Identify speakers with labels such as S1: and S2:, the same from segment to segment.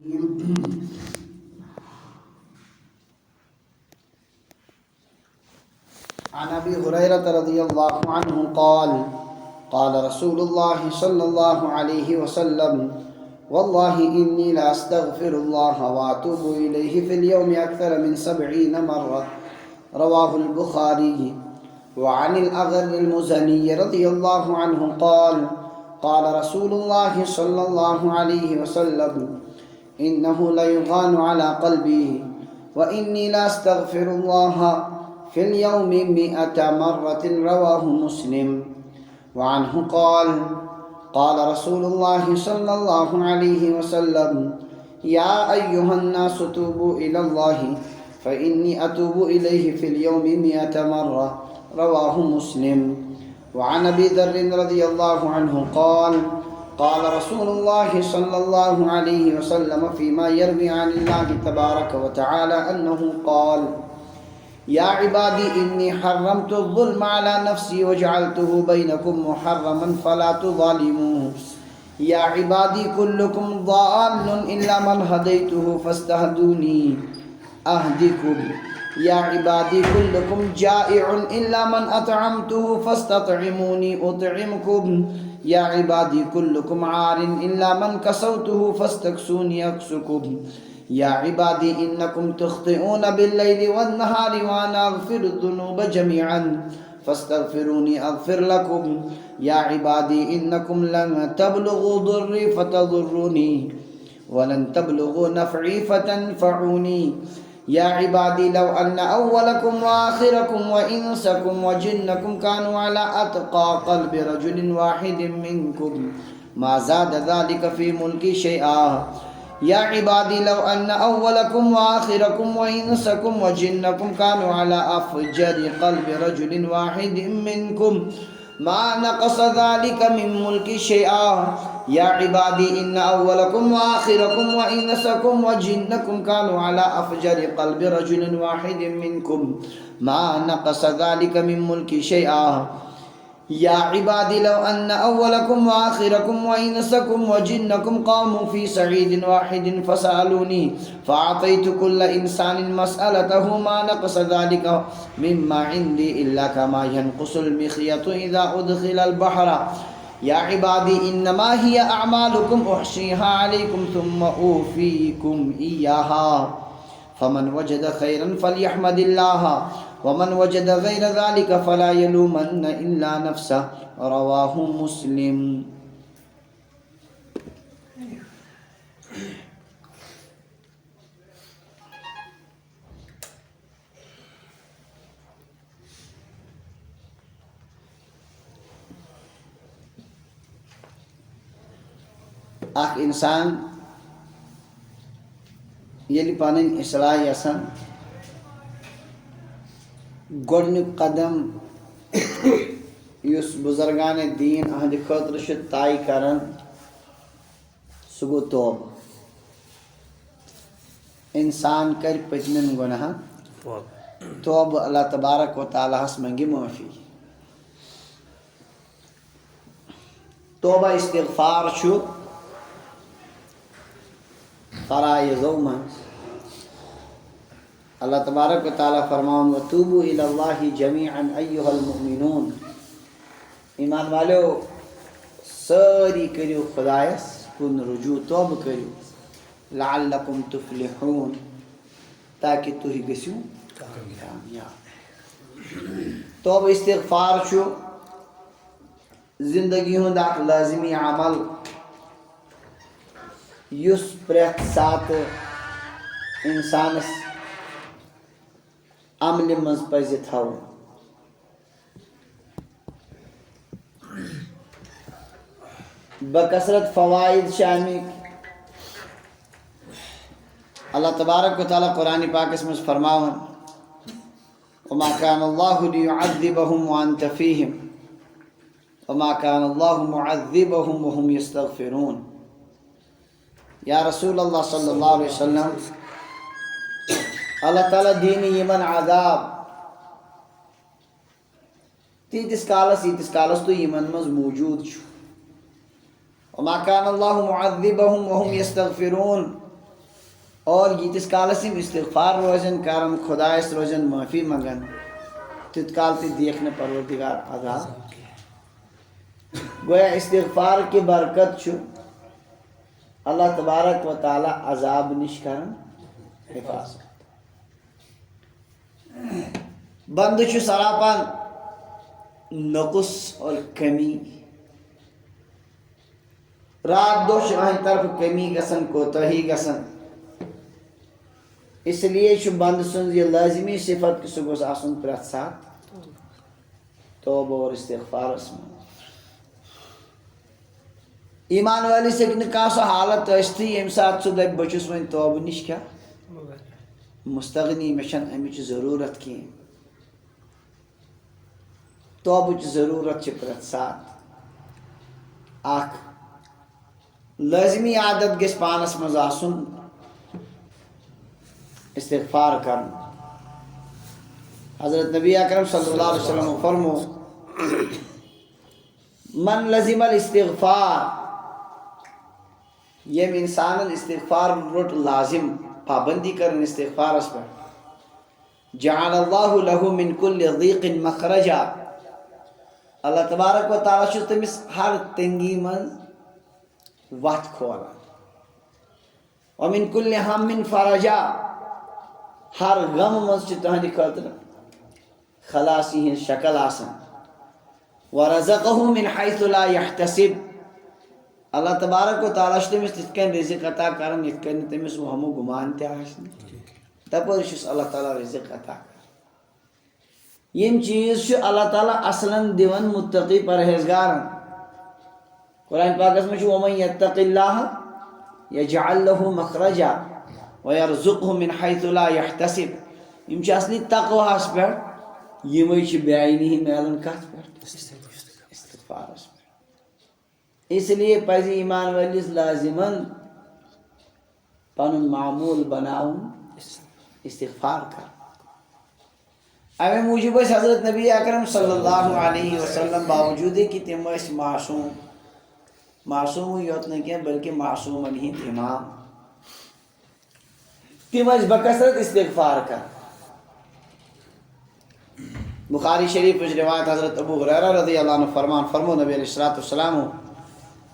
S1: عن ابي هريره رضي الله عنه قال قال رسول الله صلى الله عليه وسلم والله اني لا استغفر الله واتوب اليه في اليوم اكثر من 70 مره رواه البخاري. وعن الاغر المزني رضي الله عنه قال قال رسول الله صلى الله عليه وسلم انه ليغان على قلبي واني لا استغفر الله في اليوم 100 مرة رواه مسلم. وعنه قال قال رسول الله صلى الله عليه وسلم يا أيها الناس توبوا إلى الله فإني أتوب إليه في اليوم 100 مرة رواه مسلم. وعن أبي ذر رضي الله عنه قال قال رسول الله صلى الله عليه وسلم فيما يروي عن الله تبارك وتعالى أنه قال يا عبادي إني حرمت الظلم على نفسي وجعلته بينكم محرما فلا تظالموه يا عبادي كلكم ضال إلا من هديته فاستهدوني أهدكم يا عبادي كلكم جائع إلا من أطعمته فاستطعموني أطعمكم يا عبادي كلكم عار إلا من كسوته فاستكسوني أكسكم يا عبادي إنكم تخطئون بالليل والنهار وأنا أغفر الذنوب جميعا فاستغفروني أغفر لكم يا عبادي إنكم لن تبلغوا ضري فتضروني ولن تبلغوا نفعي فتنفعوني يا عبادي لو أن أولكم وآخركم وإنسكم وجنكم كانوا على أتقى قلب رجل واحد منكم ما زاد ذلك في ملكي شيئا يا عبادي لو أن أولكم وآخركم وإنسكم وجنكم كانوا على أفجر قلب رجل واحد منكم ما نقص ذلك من ملك شيئا يا عبادي إن أولكم وآخركم وإنسكم وجنكم كانوا على أفجر قلب رجل واحد منكم ما نقص ذلك من ملك شيئا يا عبادي لو أن أولكم وآخركم وإنسكم وجنكم قاموا في صعيد واحد فسألوني فأعطيت كل إنسان مسألته ما نقص ذلك مما عندي إلا كما ينقص المخيط إذا أدخل البحر يا عبادي إنما هي أعمالكم أحصيها عليكم ثم أوفيكم إياها فمن وجد خيرا فليحمد الله ومن وجد غير ذلك فلا يلومن إلا نفسه رواه مسلم. اخ انسان یلی پنن اصلاح یسان گۄڈنیُک قدم یُس بُزرگان دین اہندِ خٲطرٕ چھُ طے کران سُہ گوٚو توبہٕ. انسان کر پٔتمٮ۪ن گۄناہن توبہٕ اللہ تبارک و تعالیٰ ہس منگہِ معٲفی. توبہ استغفار چھُ فرائضو منٛز. اللہ تبارک و تعالیٰ فرماؤں وَتُوبُوا إِلَى اللَّهِ جَمِيعًا أَيُّهَا الْمُؤْمِنُونَ ایمان والو سٲری کٔرِو خۄدایس کُن رجوع توبہٕ کٔرِو لَعَلَّكُمْ تُفْلِحُونَ تاکہِ تُہۍ گٔژھِو کامیاب. توبہٕ استغفار چھُ زندگی ہُنٛد اکھ لٲزمی عمل یُس پرٛٮ۪تھ ساتہٕ اِنسانس عملہِ منٛز پزِ تھاوُن. بکثرت فوائد چھِ اَمِکۍ. اللہ تبارک و تعالیٰ قرآنِ پاکس منٛز فرماوان وما كان الله ليعذبهم وأنت فيهم وما كان الله معذبهم وهم يستغفرون. یا رسول اللہ صلی اللہ علیہ وسلم اللہ تعالیٰ دینی یمن عذاب تیٖتِس کالس ییٖتِس کالس تُہۍ یمن منٛز موٗجوٗد چھُ. وما كان الله معذبهم وهم يستغفرون اور یتس کالس یم استغفار روزن کرن خدایس روزن معافی منگن تیت کال تی دیکھنے پروردگار عذاب گویا استغفار کی برکت چھو اللہ تبارک و تعالی عذاب نش کرن حفاظت بند چھو سراپان نقص اور کمی رات دو شاہی طرف کمی گسن کوتاہی گسن اس لیے چھو بند سن یہ لازمی صفت کہ سگوس آسن پرت ساتھ توبہ اور استغفار اسم ایمان والی سے نکاح سو حالت اشتی یم ساتھ سو دب بچوس وین توبہ نش کیا مستغنی مشن امیچ ضرورت کی توبہ چ ضرورت چھ پرت ساتھ آکھ لازمی عادت گس پانس مز آسن استغفار کرن حضرت نبی اکرم صلی اللہ علیہ وسلم فرمو من لزم الاستغفار یم انسان استغفار رٹ لازم پابندی کرن استغفار اس پر جعل اللہ له من کل ضیق مخرجا اللہ تبارک و تعالی چھ تمس ہر تنگی من وقت کھولا ومن کل ہم فرجا ہر غم مز چھ تہندی خاطر خلاصی ہن شکل آسن ورزقه من حيث لا يحتسب اللہ تبارک و تعالی چھ تمس تتکن رزق عطا کرن یتکن تمس ہمو گمان تے آسن تپر چھ اللہ تعالی رزق عطا کرن یم چیز چھ اللہ تعالی اصلا دیون متقی پرہیزگارن قرآن پاک میں ومن یتق اللہ یجعل له مخرجا ویرزقه من حیث لا یحتسب یم چھ اصلی تقوی اس پر یمے چھ بیاینی میلن کت پر استغفار اس پر اس لیے پزی ایمان والیس لازمن پنن معمول بناؤن استغفار کر اوے موجب حضرت نبی اکرم صلی اللہ علیہ وسلم باوجود کہ تم اس معصوم یوت نہیں کیا بلکہ معصوم ہی امام تم اس بکثرت استغفار کر بخاری شریف میں روایت حضرت ابو ہریرہ رضی اللہ عنہ فرمو نبی علیہ الصلوۃ والسلام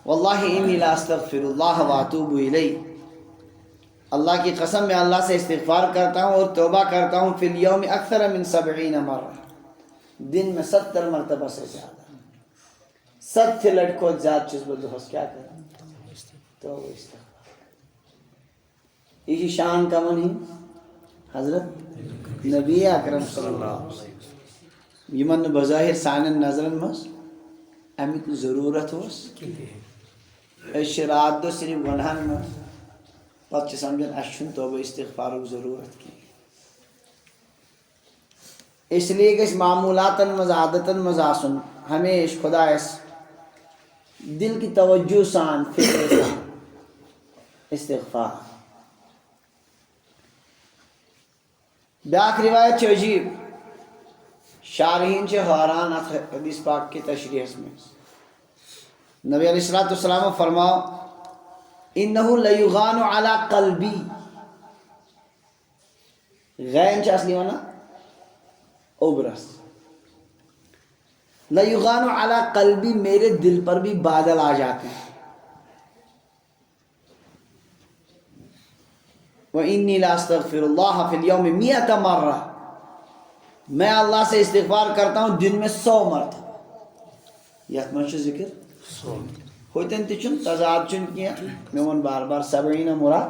S1: واللہ انی لا استغفر اللہ واتوب الیہ اللہ کی قسم میں اللہ سے استغفار کرتا ہوں اور توبہ کرتا ہوں فی اليوم اکثر من 70 مرہ دن میں 70 مرتبہ سے زیادہ 70 لڑکوں زیادہ چیز بدوس کیا کریں تو استغفار یہ شان کا من ہی حضرت نبی اکرم صلی اللہ علیہ وسلم یمن بظاہر سانن نظرن مس امیک ضرورت ہوس اشراد دو صرف گناہن میں پتہ سمجھن اشن توبہ استغفار ضرورت کی اس لیے کہ معمولاتن مز عادتن مز آسن ہمیش خدا اس دل کی توجہ سان فکر سان استغفار بیاک روایت چھ عجیب شارحین چھ حیران حدیث پاک کی تشریح میں نبی علیہ الصلوۃ والسلام فرماؤ انه لیغان علی قلبی غین چھ اصلی ہونا اوبرس لیغان علی قلبی میرے دل پر بھی بادل آ جاتے ہیں وانی لا استغفر اللہ فی اليوم 100 مرہ میں اللہ سے استغفار کرتا ہوں دن میں 100 مرتبہ یت میں ذکر 100 ہوتن تچن تضاد چن کیا میں ون بار بار 70 مراد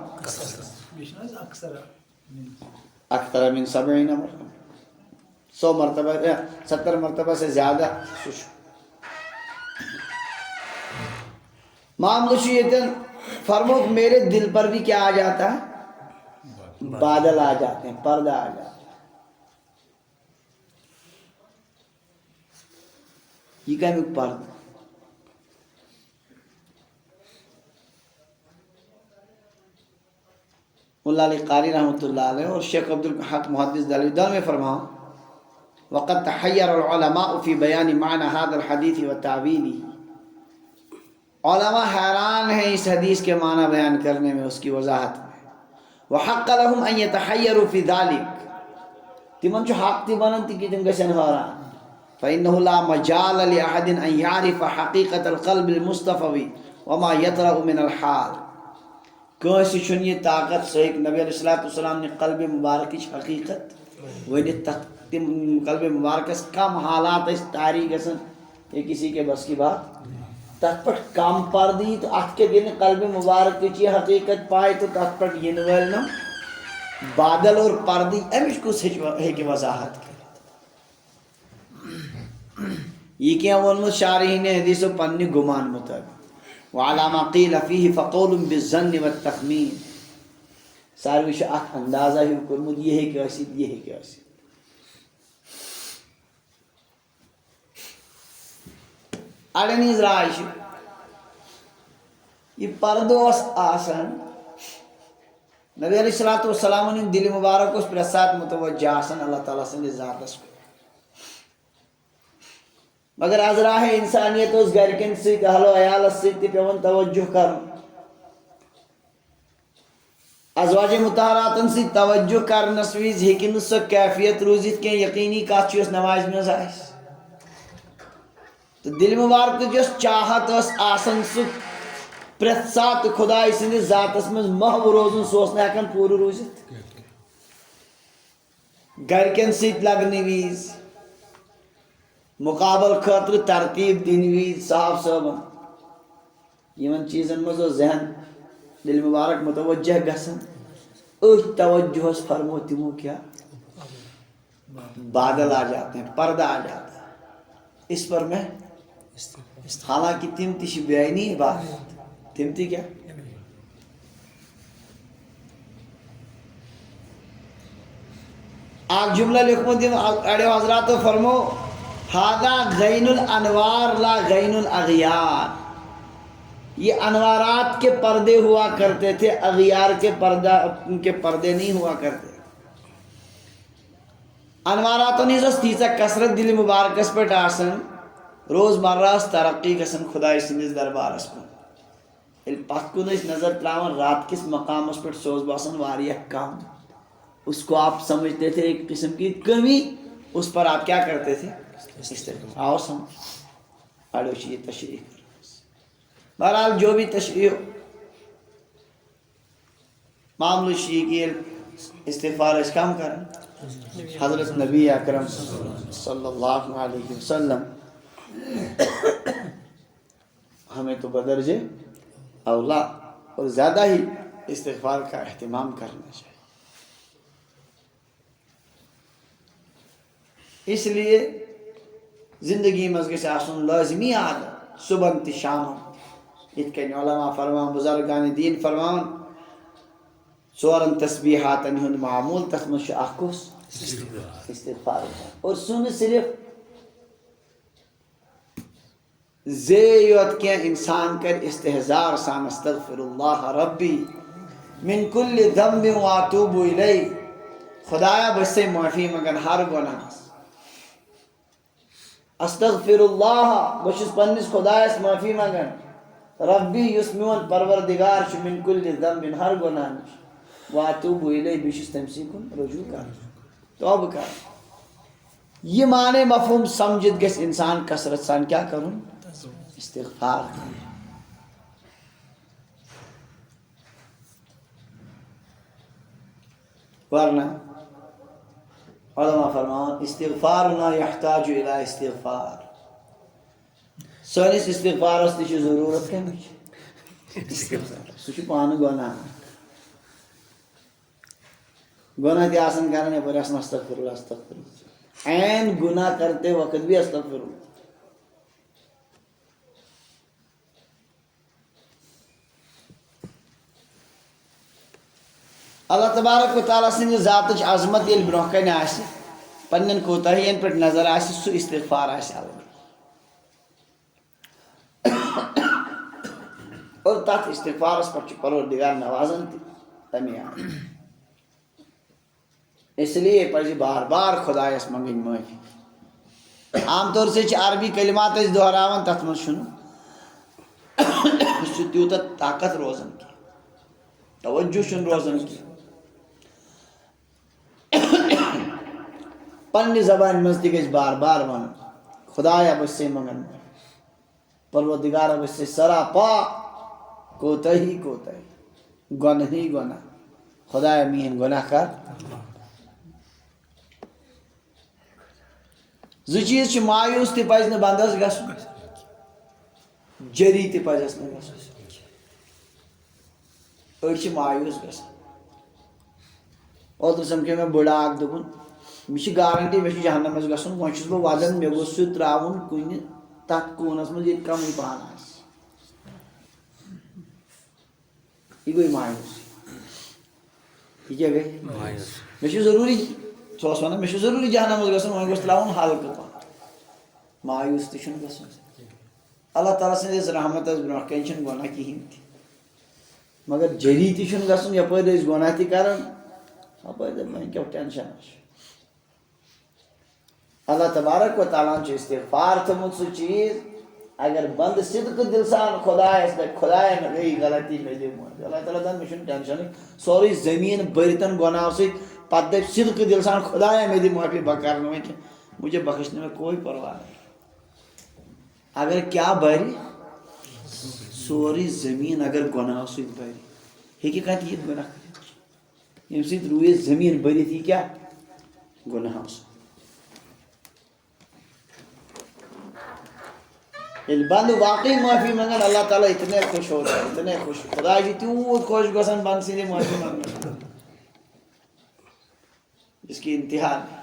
S1: اکثر من 70 مرتبہ 100 مرتبہ 70 مرتبہ سے زیادہ معاملہ شیطان فرمو میرے دل پر بھی کیا آ جاتا ہے بادل آ جاتے ہیں پردہ آ جاتا ہے یہ کیا میں پردہ مولا علی قاری رحمۃ اللہ علیہ اور شیخ عبد الحق محدث دلویدان میں فرماؤ وقد تحیر العلماء فی بیان معنی هذا الحدیث و تعویلی علماء حیران ہیں اس حدیث کے معنی بیان کرنے میں اس کی وضاحت میں وحق لهم ان يتحيروا في ذلك تمن چھ حق تی بنن تی کہ تم گژھن حیران فإنه لا مجال لأحد أن يعرف حقيقة القلب المصطفى وما يطرأ من الحال کٲنٛسہِ چھُنہٕ یہِ طاقت سُہ ہیٚکہِ نبی علیہ الصلوۃ والسلام نے قلب مبارکٕچ حقیقت ؤنِتھ تتھ تم قلب مبارکس کم حالات ٲسۍ طاری گژھن یہ کسی کے بس کی بات تتھ پٮ۪ٹھ کم پردی تو اتھ کے دن قلب مبارکٕچ یہِ حقیقت پاے تو تتھ پٮ۪ٹھ یِنہٕ وٲلۍ نہٕ بادل اور پردی امِچ کُس ہیٚکہِ وضاحت کٔرِتھ یہ کینٛہہ ووٚنمُت شارحیٖنِ حدیثو پننہِ گُمان مطٲبق وعلى ما قيل فيه فقول بالظن والتخمين ساروی چھُ اکھ اندازہ ہیوٗ کوٚرمُت یہِ ہیٚکہِ ٲسِتھ یہِ ہیٚکہِ ٲسِتھ اڑٮ۪ن ہٕنٛز راے چھِ یہِ پردٕ اوس آسان نبی علیہ الصلوۃ والسلامن ہُنٛد دِلہِ مُبارک اوس پرٛٮ۪تھ ساتہٕ متوجہ آسان اللہ تعالیٰ سٕنٛدِس ذاتس کُن مگر از راہ انسانیت اوس گرِکٮ۪ن سۭتۍ اہلو عیالس سۭتۍ تہِ پیوان توجہ کرُن ازواجِ مطہراتن سۭتۍ توجہ کرنس وِزِ ہیٚکہِ نہٕ سۄ کیفیت روٗزِتھ کینٛہہ یقیٖنی کتھ چھِ یۄس نمازِ منٛز آسہِ تہٕ دِلہِ مُبارکٕچ یۄس چاہت ٲس آسان سُہ پرٛٮ۪تھ ساتہٕ خۄداے سٕنٛدِس ذاتس منٛز محو روزُن سُہ اوس نہٕ ہٮ۪کان پوٗرٕ روٗزِتھ گرِکٮ۪ن سۭتۍ لگنہٕ وِزِ مقابل خٲطرٕ ترتیٖب دِنہٕ وِزِ صاحب صٲبن یِمن چیٖزن منٛز اوس ذہن دِلہِ مُبارک متوجہ گژھان أتھۍ توجہس فرمو تِمو کیٛاہ بادل آ جاتے ہیں پردہ آ جاتا ہے اس پر میں حالانکہ تم تہِ چھِ بے عینی بات تم تہِ کیٛاہ اکھ جملہ لیوکھمُت یِم اڑیو حضراتو فرمو ہادا غین الانوار لا غین الاغیار یہ انوارات کے پردے ہوا کرتے تھے اغیار کے پردے نہیں ہوا کرتے انواراتن ہٕنٛز ٲس تیٖژاہ کثرت دِلہِ مُبارکس پٮ۪ٹھ آسان روزمرہ ٲس ترقی گژھان خۄداے سٕنٛدِس دربارس کُن ییٚلہِ پتھ کُن ٲسۍ نظر تراوان رات کِس مقامس پٮ۪ٹھ سُہ اوس باسان واریاہ کم اس کو آپ سمجھتے تھے ایک قسم کی کمی اس پر آپ کیا کرتے تھے آؤ سمجھ اڑو چھ یہ تشریح بہرحال جو بھی تشریح معاملہ یہ استغفار اس کام کریں حضرت نبی اکرم صلی اللہ علیہ وسلم ہمیں تو بدرجے اولا اور زیادہ ہی استغفار کا اہتمام کرنا چاہیے اس لیے زندگی مز گژھِ آسُن لازمی عادت صبحن تہِ شامن یِتھ کٔنۍ علما فرمان بزرگان دیٖن فرماوان ژورن تسبیحاتن ہُنٛد معموٗل تتھ منٛز چھُ اکھ کُس استغفار اور سُہ نہٕ صرف زے یوت کینٛہہ انسان کر استحضار سان استغفر اللہ ربی من کل ذنب واتوب الیہ خدایا بہٕ چھُسے معٲفی منگان ہر گۄناہس استغفر اللہ بہٕ چھُس پننس خدایس معٲفی منگان ربی یُس میون پروردگار چھُ من کل ذنب ہر گۄناہ نِش واتوب الیہ بیٚیہِ چھُس تٔمسٕے کُن رجوع کران توبہٕ کران یہ معنی مفہوم سمجھِتھ گژھِ انسان کثرت سان کیا کرُن استغفار کرُن ورنہ علماء فرمان استغفارنا یحتاج الی استغفار سٲنِس استغفارس تہِ چھِ ضروٗرت کمِچ سُہ چھُ پانہٕ گۄناہ گۄناہ تہِ آسان کران یپٲرۍ آسان استغفر اللہ استغفر اللہ عین گناہ کرتے وقت بھی استغفر اللہ اللہ تبارک و تعالیٰ سٕنٛدِ ذاتٕچ عظمت ییٚلہِ برونٛہہ کنہِ آسہِ پننٮ۪ن کوتاہین پٮ۪ٹھ نظر آسہِ سُہ استغفار آسہِ الگ اور تتھ استغفارس پٮ۪ٹھ چھُ پروردگار نوازان تہِ تمے آیہِ اس لیے پزِ بار بار خدایس منگٕنۍ معٲفی عام طور سے چھِ عربی کلمات أسۍ دہراوان تتھ منٛز چھُنہٕ سُہ تیوٗتاہ طاقت روزان کینٛہہ توجہ چھُنہٕ روزان کینٛہہ پنہ زبان مز تہ گژھِ بار بار ون خدایا بہٕ چھسے منگان پروردگارا بہٕ چھسے سراپا کوتاہی کوتاہی گۄنہٕے گۄناہ خدایا میٲنۍ گۄناہ کر زٕ چیٖز چھِ مایوٗس تہِ پزِ نہٕ بنٛدس گژھُن جٔری تہِ پزٮ۪س نہٕ گژھُن أڑۍ چھِ مایوٗس گژھان اوترٕ سمکھیو مےٚ بٕڑٕ اکھ دوٚپُن مےٚ چھِ گارنٹی مےٚ چھُ جہنمس گژھُن وۄنۍ چھُس بہٕ ودان مےٚ گوٚژھ سُہ ترٛاوُن کُنہِ تتھ کوٗنس منٛز ییٚتہِ کمٕے پہن آسہِ یہِ گوٚے مایوٗس یہِ کیٛاہ گٔے مےٚ چھُ ضروٗری سُہ اوس ونان مےٚ چھُ ضروٗری جہنمس گژھُن وۄنۍ گوٚژھ ترٛاوُن ہلکہٕ پہن مایوٗس تہِ چھُنہٕ گژھُن اللہ تعالیٰ سٕنٛدِس رحمتس برونٛٹھ کَنہِ چھُنہٕ گۄناہ کِہیٖنۍ تہِ مگر جٔری تہِ چھُنہٕ گژھُن یپٲرۍ أسۍ گۄناہ تہِ کران ہپٲرۍ دَپہِ وۄنۍ کیٛاہ ٹٮ۪نشن چھُ اللہ تبارک و تعالیٰ ہن چھُ استغفار تھوٚمُت سُہ چیٖز اگر بنٛدٕ صدقہٕ دِل سان خۄدایس دپہِ خۄدایا مےٚ گٔے غلطی مےٚ دِ معٲفی اللہ تعالیٰ دپان مےٚ چھُنہٕ ٹٮ۪نشنٕے سورُے زٔمیٖن بٔرتن گۄناہو سۭتۍ پتہٕ دپہِ صدقہٕ دِل سان خۄدایا مےٚ دِ معٲفی بہٕ کرٕ نہٕ وۄنۍ کینٛہہ مجھے بخش نہٕ مےٚ کوئی پرواہ نہیں اگر کیٛاہ بَرِ سورُے زٔمیٖن اگر گۄناہو سۭتۍ بَرِ ہیٚکہِ کانٛہہ تیٖتۍ گۄناہ کٔرِتھ ییٚمہِ سۭتۍ روٗزِ زٔمیٖن بٔرِتھ یہِ کیٛاہ گۄناہو سۭتۍ ییٚلہِ بنٛدٕ واقعی معٲفی منٛگن اللہ تعالیٰ اتنے خوش ہوتا ہے اتنے خوش خۄدا چھِ تیوٗت خۄش گژھان بنٛدٕ سٕنٛدِ معٲفی منٛگنہٕ جس کی انتہا نہیں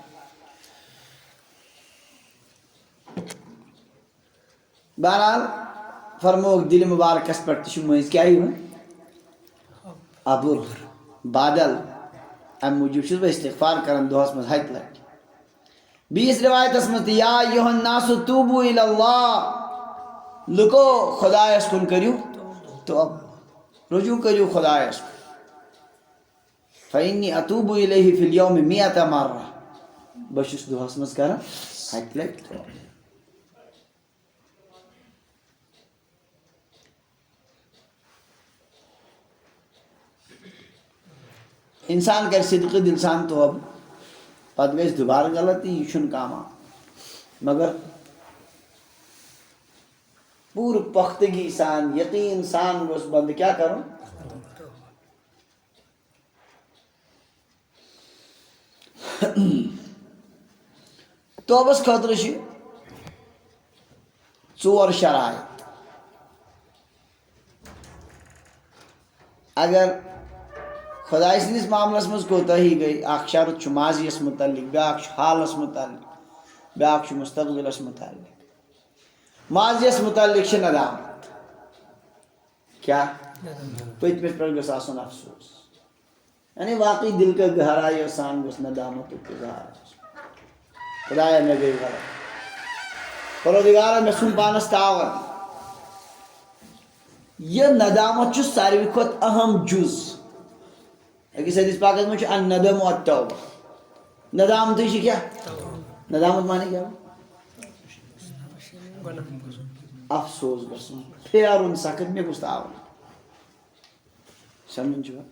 S1: بہرحال فرموک دل مبارکس پٮ۪ٹھ تہِ چھُ مٔنٛزۍ کیٛاہ یِوان ابُر بادل امہِ موٗجوٗب چھُس بہٕ استغفار کران دۄہس منٛز 100 لٹہِ بیٚیِس رِوایتس منٛز تہِ یا ایُہن ناسُ توٗبوٗ اِلَى اللّٰہ لُکو خۄدایس کُن کٔرِو توبہٕ رجوٗع کٔرِو خۄدایس کُن فإني أتوب إليه في اليوم 100 مرة بہٕ چھُس دۄہس منٛز کران 100 لٹہِ توبہٕ انسان کرِ صدقہٕ دِل سان توبہٕ پتہٕ گژھِ دُبارٕ غلطی یہِ چھُنہٕ کانٛہہ مگر پوٗرٕ پختگی سان یقیٖن سان گوٚژھ بنٛدٕ کیٛاہ کرُن توبس خٲطرٕ چھِ 4 شرایط اگر خۄداے سٕنٛدِس معاملس منٛز کوتاہی گٔے اکھ شرط چھُ ماضیَس مُتعلق بیٛاکھ چھُ حالس مُتعلق بیٛاکھ چھُ مُستقبِلس مُتعلق ماضیَس مُتعلق چھِ ندامت کیٛاہ پٔتمِس پٮ۪ٹھ گوٚژھ آسُن افسوس یعنی واقعی دل کا گہرایو سان گوٚژھ ندامتُک اظہار آسُن خۄدایا مےٚ گٔے غلط پروردگارا مےٚ ژھُن پانس تاوان یہِ ندامت چھُ ساروی کھۄتہٕ اہم جُز أکِس حدیٖث پاکس منٛز چھُ الندم والتوبہ ندامتٕے چھِ کیٛاہ ندامت مانے کیٛاہ افسوس گژھُن پھیرُن سخت مےٚ گوٚژھ تاوُن سمجھان چھُوا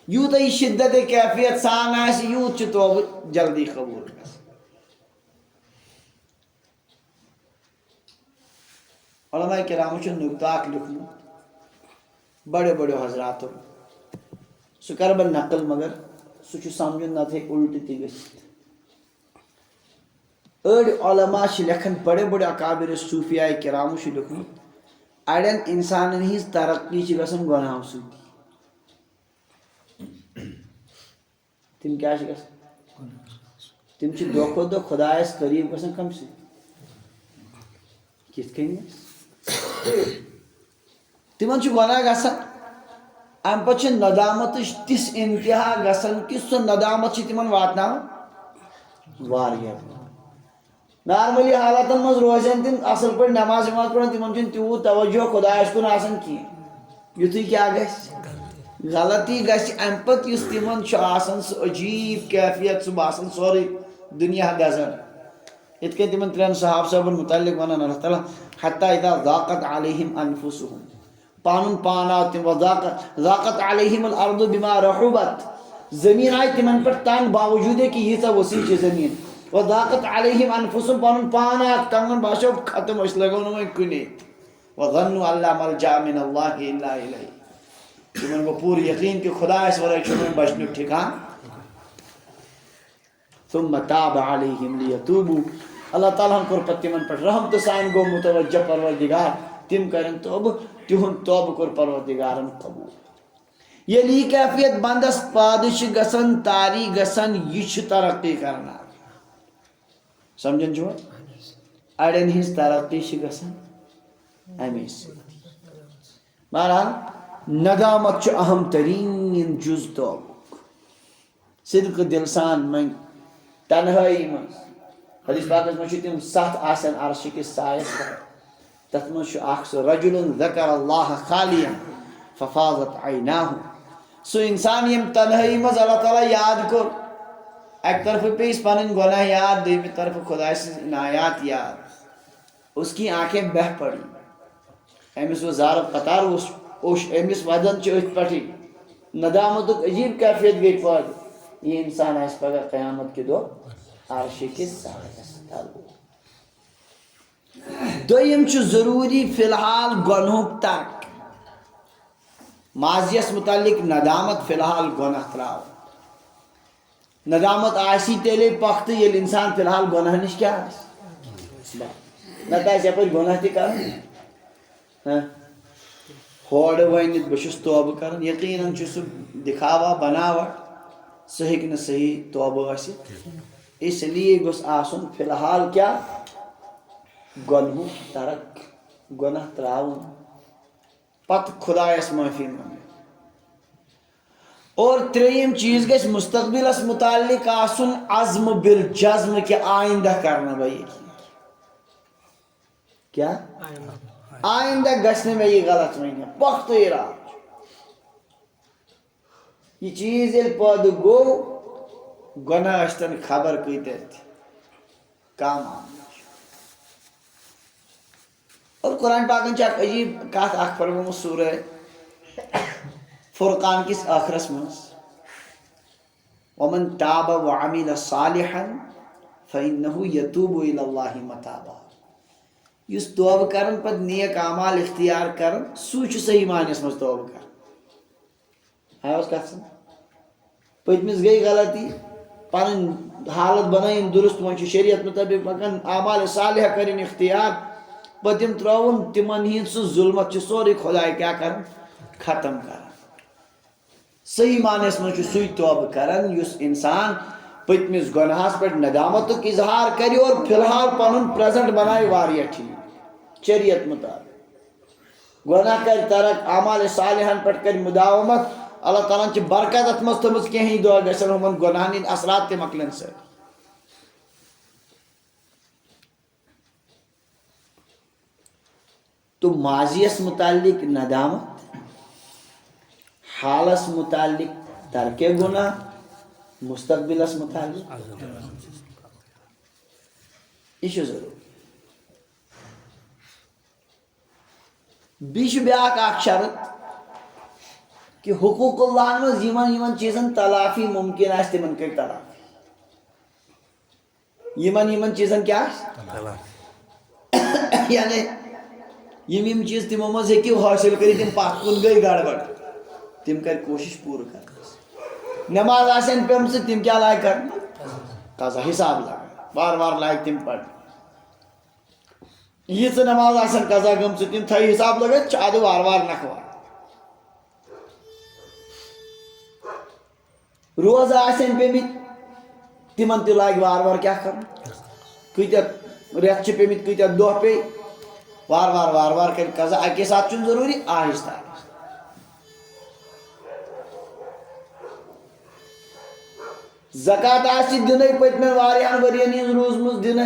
S1: یوٗتاہ یہِ شدت کیفیت سان آسہِ یوٗت چھُ توبہٕ جلدی قبوٗل گژھان علماء کرامو چھُ نُقطہٕ اکھ لیوٗکھمُت بڑیو بڑیو حضراتو سُہ کرٕ بہٕ نقل مگر سُہ چھُ سمجھُن نتہٕ ہیٚکہِ اُلٹہٕ تہِ گٔژھِتھ أڑۍ علما چھِ لیکھان بڑے بڑے اکابر صوٗفیاء کرامو چھُ لیوٗکھمُت اڑٮ۪ن انسانن ہٕنٛز ترقی چھِ گژھان گۄناہو سۭتی تِم کیٛاہ چھِ گژھان تِم چھِ دۄہ کھۄتہٕ دۄہ خۄدایس قریٖب گژھان کمہِ سۭتۍ کِتھ کٔنۍ تِمن چھُ گۄناہ گژھان امہِ پتہٕ چھِ ندامتٕچ تِژھ انتہا گژھان کہِ سۄ ندامت چھِ تِمن واتناوان واریاہ نارملی حالاتن منٛز روزن تِم اصل پٲٹھۍ نٮ۪ماز وٮ۪ماز پران تِمن چھُنہٕ تیوٗت توجہ خۄدایس کُن آسان کینٛہہ یُتھُے کیٛاہ گژھِ غلطی گژھِ امہِ پتہٕ یُس تِمن چھُ آسان سُہ عجیٖب کیفیت سُہ باسان سورُے دُنیا دزان یِتھ کٔنۍ تِمن 3 صحابہٕ صٲبن مُتعلق ونان اللہ تعالیٰ حتیٰ اذا ضاقت علیہم انفسہم پنُن پان آو تِم ضاقت علیہم الارض بما رحبت زمین آئی تمن پر تنگ باوجود ہے کہ یہ وسیع زمین وضاقت علیہم انفسهم پن پان تنگن باشو ختم اس لگو نو کنے وظنوا اللہ ملجا من اللہ الا الیہ تمن کو پور یقین کہ خدا اس ورائے چھوڑنے بچنے ٹھکان ثم تاب علیہم لیتوبوا اللہ تعالیٰ ہم کور پت تمن پر رحم تو سان گو متوجہ پروردگار تم کرن توب تہن توب کور پروردگارن قبول یہ لی کیفیت بندس پادش گسن تاری گسن یہ ترقی کرنا سمجھن چھو اڑین ہز ترقی گسن امی سے بہرحال ندامت اہم ترین جز توبک صدق دل سان من تنہائی من حدیث پاکس من تم 7 آسن عرش کس سایس تت من اخ رجل ذکر اللہ خالیا ففاضت عیناہ سو انسان یم تنہائی مز اللہ تعالیٰ یاد کر ایک طرف پیس پنن گناہ یاد دویمی طرف خدا سے عنایات یاد اس کی آنکھیں بہ پڑی امس وہ زارب قطار اوش امس ودن چھ پٹھی ندامت عجیب کیفیت گئی پاد یہ انسان اس پگہ قیامت کے دو عرش کے سایس تل دویم چھ ضروری فی الحال گنہک ترک ماضیس متعلق ندامت فی الحال گناہ تراو ندامت آسی تیلے پخت یل انسان فی الحال گناہ نش کیا نت آس یپر گناہ تہ کر ہوڑ ونت بہس توبہ کر یقیناً سہ دکھاوا بناوٹ سہ ہیکہ صحیح توبہ ٲسِتھ اس لیے گوس آسن فی الحال کیا گنہ ترک گناہ تراون پت خدایس معافی مانگ اور تریم چیز گھس مستقبلس متعلق آسن عزم بالجزم کہ آئندہ کرنا بھائی کیا آئندہ گھسنے میں یہ غلط نہیں ہے پخت اراد یہ چیز یل پد گو گناہ اشتن خبر کیت کام اور قرآن پاکن چھ عجیب کت اخ فرمومت سورہ فرقان کس آخرس مز ومن تاب وعمل صالحا فإنه يتوب إلى الله متابا یس توبہ کرن پت نیک اعمال اختیار کرن سو چھ صحیح معنیس مز توبہ کرن آیا اس کت سن پتمس گئی غلطی پن حالت بنائن درست ون شریعت مطابق پکن اعمال صالحہ کرن اختیار پتم تراؤن تمن ہند سہ ظلمت سوری خدائے کیا کرن ختم کرن صحیح معنیس مجھ سوئی توبہ کرن یس انسان پتمس گناہس پہ ندامت اظہار کری اور فی الحال پن پریزنٹ بنائے واریاہ ٹھیک شریعت مطابق گناہ کر ترک اعمال صالحن پہ کر مداومت اللہ تعالیٰ چھ برکت ات مز تمس کہیں دعا گھن ہمن گناہن ہند اثرات تہ مکلن سے تو ماضیس متعلق ندامت حالس متعلق ترک گناہ مستقبلس متعلق یہ ضرور بیش بیاک اخ شرط کہ حقوق اللہ مز یمن چیزن تلافی ممکن آس تمن کر تلافی یمن چیزن کیا یعنی یم چیز تمو مز ہیکو حاصل کری تم پتھ کن گئی گڑبڑ تم کر کوشش پور کر نماز آسن پم سے تم کیا لائق کر قضا حساب لگا بار بار لائق تم پڑھ یہ نماز آسن قضا گم سے تم تھائی حساب لگا چاد وار وار نکھوا روز آسن پیمت تمن تہ لائق وار وار کیا کر کتیا ریت پیمت کتیا دہ پی وار وار کر قضا اکے ساتھ چھ ضروری آہستہ زکات آسی دن پتم واریاہن ورین ہز روزمز دن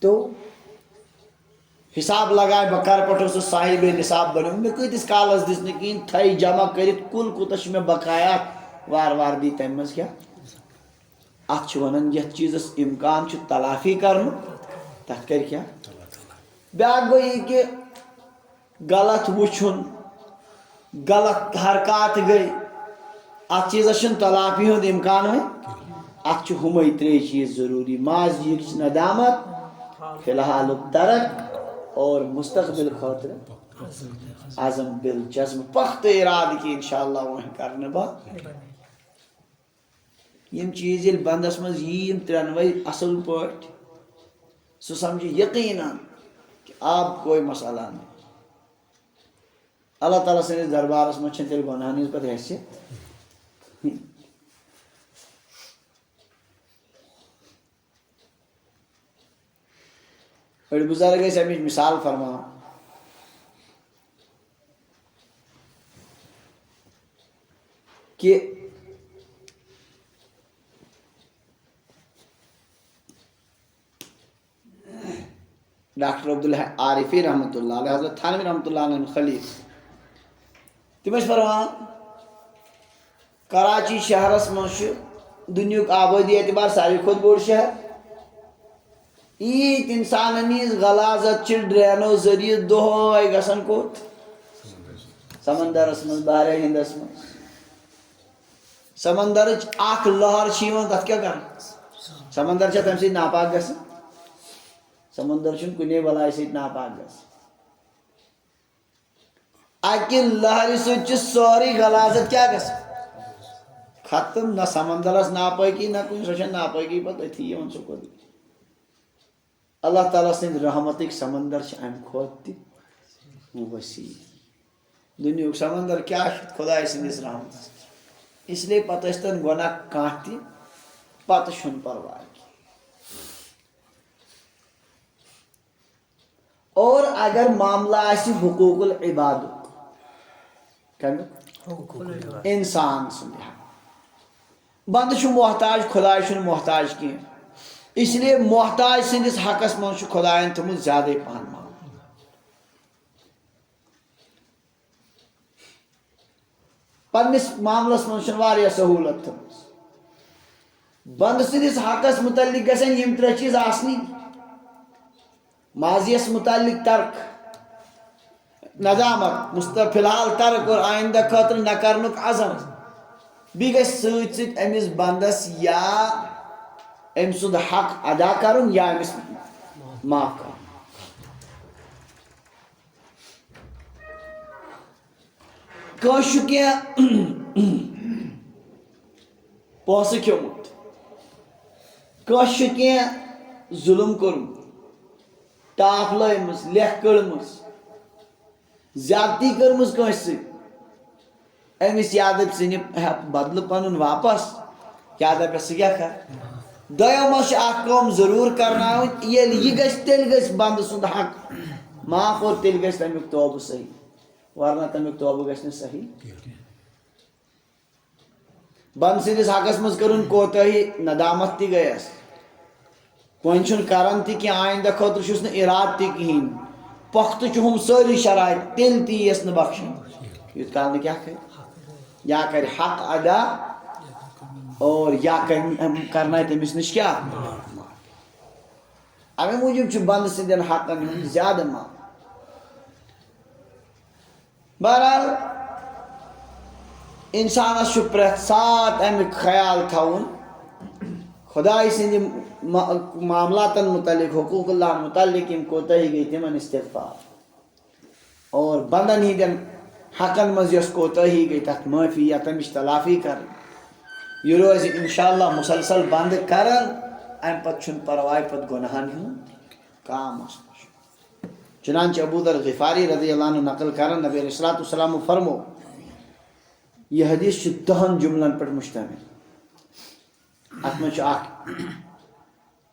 S1: تو حساب لگائے بہ کر پٹو سہ صاحب نصاب بنو مے کتس کالس دس کہین تھائی جمع کرت کل کوتہ میں بقایات وار دی تم مز کیا ات ونان یت چیزس امکان چھ تلافی کرن تک کر کیا بیاکھ گوئی کہ غلط وچھن غلط حرکات گئی ات چیز تلافی ہند امکان ہے ات ہمے ترے چیز ضروری ماضی ندامت فی الحال ترک اور مستقبل خاطر عزم بل جزم پخت ارادہ کہ انشاءاللہ وہیں کرنے با یم چیز یل بندس مز یم ترنوے اصل پاٹ سو سمجھ یقینا کہ آپ کوئی مسئلہ نہیں اللہ تعالیٰ سندس دربارس مز چھن تیل گناہ ہنز پتہ حیثیت بڑے بزرگ اس امیچ مثال فرما کہ ڈاکٹر عبدالعارفی رحمۃ اللہ علیہ حضرت تھانوی رحمۃ اللہ علیہ خلیل تمس فرمان کراچی شہرس مز دنیک آبادی اعتبار ساروی کھت بوڑ شہر ایت انسان نیز غلازت چھ ڈرینو ذریعہ دہائی گسن کوت سمندرس مز بحر ہندس مز سمندرچ اخ لہر تک کیا کر سمندر تم سی ناپاک گژھان سمندر کنے بلائی سی ناپاک گژھان اکہ لہر ست سوری غلازت کیا گژھان ختم نہ سمندرس ناپاکی نہ کن سو ناپاکی پتہ اتھی سکول اللہ تعالیٰ سند رحمتک سمندر ام کھت تہ وسیع دنیک سمندر کیا خدا سندس رحمت اس لیے پتہ اشتن گناہ کان تہ پتہ چھن پرواہ اور اگر معاملہ آسی حقوق العباد انسان سند بند محتاج خدا محتاج کی اس لیے محتاج سندس حقس من خدائن تھومت زیادہ پہن مان پنس معاملس من سہولت تھمس بند سندس حقس متعلق گژھن یم ترے چیز آسنی ماضیس متعلق ترک ندامت فی الحال ترک اور آئندہ خاطر نہ کرنک عزم بی گژھِ سۭتۍ سۭتۍ أمِس بندس یا أمۍ سُنٛد حق ادا کرُن یا أمِس معاف کرُن کٲنٛسہِ چھُ کینٛہہ پونٛسہٕ کھیوٚمُت کٲنٛسہِ چھُ کینٛہہ ظُلم کوٚرمُت ٹاپ لٲیمٕژ لیکھ کٔڑمٕژ زیادتی کٔرمٕژ کٲنٛسہِ سۭتۍ أمِس یا دَپہِ ژٕ نہِ بدلہٕ پنُن واپس یا دَپٮ۪س ژٕ کیٛاہ کر دۄیو منٛز چھِ اکھ کٲم ضروٗر کرناوٕنۍ ییٚلہِ یہِ گژھِ تیٚلہِ گژھِ بنٛدٕ سُنٛد حق معاف اور تیٚلہِ گژھِ تمیُک توبہٕ صحیح ورنہ تمیُک توبہٕ گژھِ نہٕ صحیح بنٛد سٕنٛدِس حقس منٛز کٔرٕن کوتٲہی ندامت تہِ گٔیس وۄنۍ چھُنہٕ کران تہِ کینٛہہ آیندہ خٲطرٕ چھُس نہٕ ارادٕ تہِ کِہیٖنۍ پۄختہٕ چھُ ہُم سٲری شرایط تیٚلہِ تہِ یِیَس نہٕ بخشن یوٗت کال نہٕ کیٛاہ کرِ یا کرِ حق ادا اور یا کرنایہِ تٔمِس نِش کیٛاہ امی موٗجوٗب چھُ بنٛدٕ سٕنٛدٮ۪ن حقن ہُنٛد زیادٕ مان بہرحال انسانس چھُ پرٛٮ۪تھ ساتہٕ امیُک خیال تھاوُن خداے سٕنٛدِ معاملاتن متعلق حقوق اللہ متعلق یِم کوتٲہی گٔے تِمن استغفار اور بنٛدن ہٕنٛدٮ۪ن حقن منٛز یۄس کوتٲہی گٔے تتھ معٲفی یا تمِچ تلافی کرٕنۍ یہِ روزِ انشاء اللہ مسلسل بنٛد کران امہِ پتہٕ چھُنہٕ پرواے پتہٕ گۄنہن ہُنٛد کانٛہہ مسلہٕ چنانچہ ابو ذر غفاری رضی اللہ عنہ نقل کران نبی علیہ الصلوۃ والسلام فرمو یہ حدیث چھُ 10 جملن پٮ۪ٹھ مشتمل اتھ منٛز چھُ اکھ